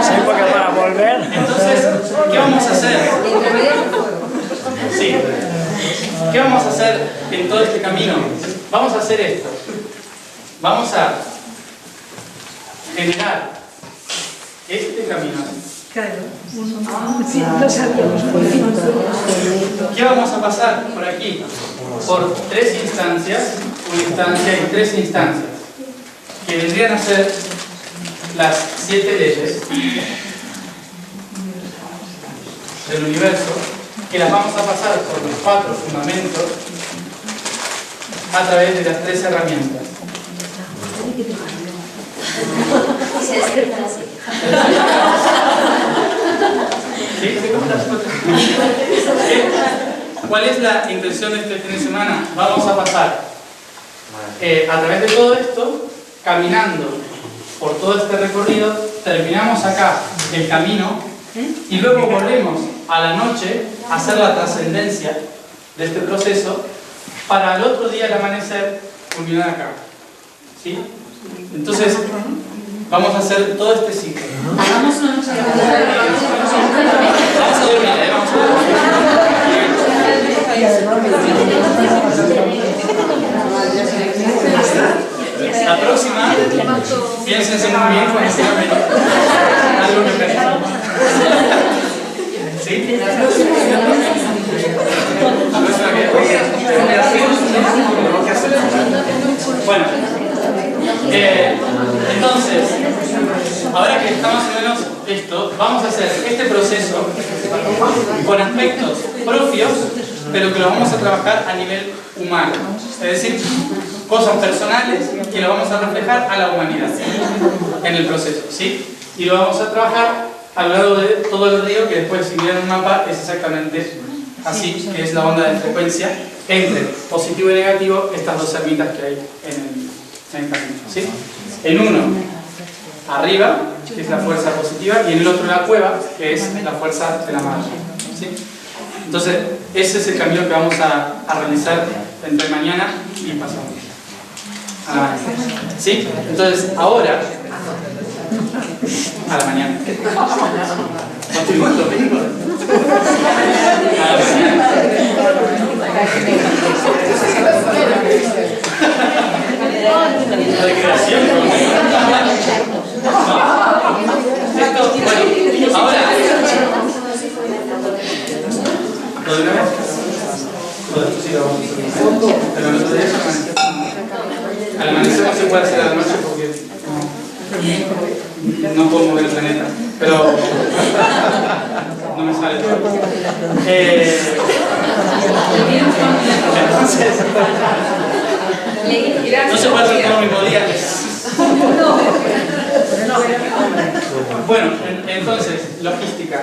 Sí, porque para volver. Entonces, ¿qué vamos a hacer? Sí. ¿Qué vamos a hacer en todo este camino? Vamos a hacer esto. Vamos a generar este camino. ¿Qué vamos a pasar por aquí? Por 3 instancias, una instancia y 3 instancias, que vendrían a ser las 7 leyes del universo, que las vamos a pasar por los 4 fundamentos a través de las 3 herramientas. ¿Sí? ¿Cuál es la intención de este fin de semana? Vamos a pasar a través de todo esto, caminando por todo este recorrido, terminamos acá el camino y luego volvemos a la noche a hacer la trascendencia de este proceso para el otro día, al amanecer, culminar acá. ¿Sí? Entonces, vamos a hacer todo este ciclo. Vamos a dormir, vamos a dormir. La próxima, piénsense muy bien con este algo que pensamos. ¿Sí? La próxima bueno, entonces, ahora que está más o menos esto, vamos a hacer este proceso con aspectos propios, pero que lo vamos a trabajar a nivel humano. Es decir, cosas personales que lo vamos a reflejar a la humanidad en el proceso, ¿sí? Y lo vamos a trabajar a lo largo de todo el río, que después, si miran un mapa, es exactamente así, que es la onda de frecuencia entre positivo y negativo, estas dos ermitas que hay en el camino, ¿sí? En uno, arriba, que es la fuerza positiva, y en el otro, la cueva, que es la fuerza de la madre, ¿sí? Entonces, ese es el camino que vamos a realizar entre mañana y pasado. ¿Sí? Entonces, ahora, a la mañana. Continúa el domingo. A la mañana. Recreación. Esto, bueno, ahora. ¿Lo de una vez? Todo esto sí lo vamos a hacer. Pero el otro día al amanecer no se puede hacer a la noche porque no puedo mover el planeta. Pero no me sale todo. Entonces, no se puede hacer todo el mismo día. Bueno, entonces, logística.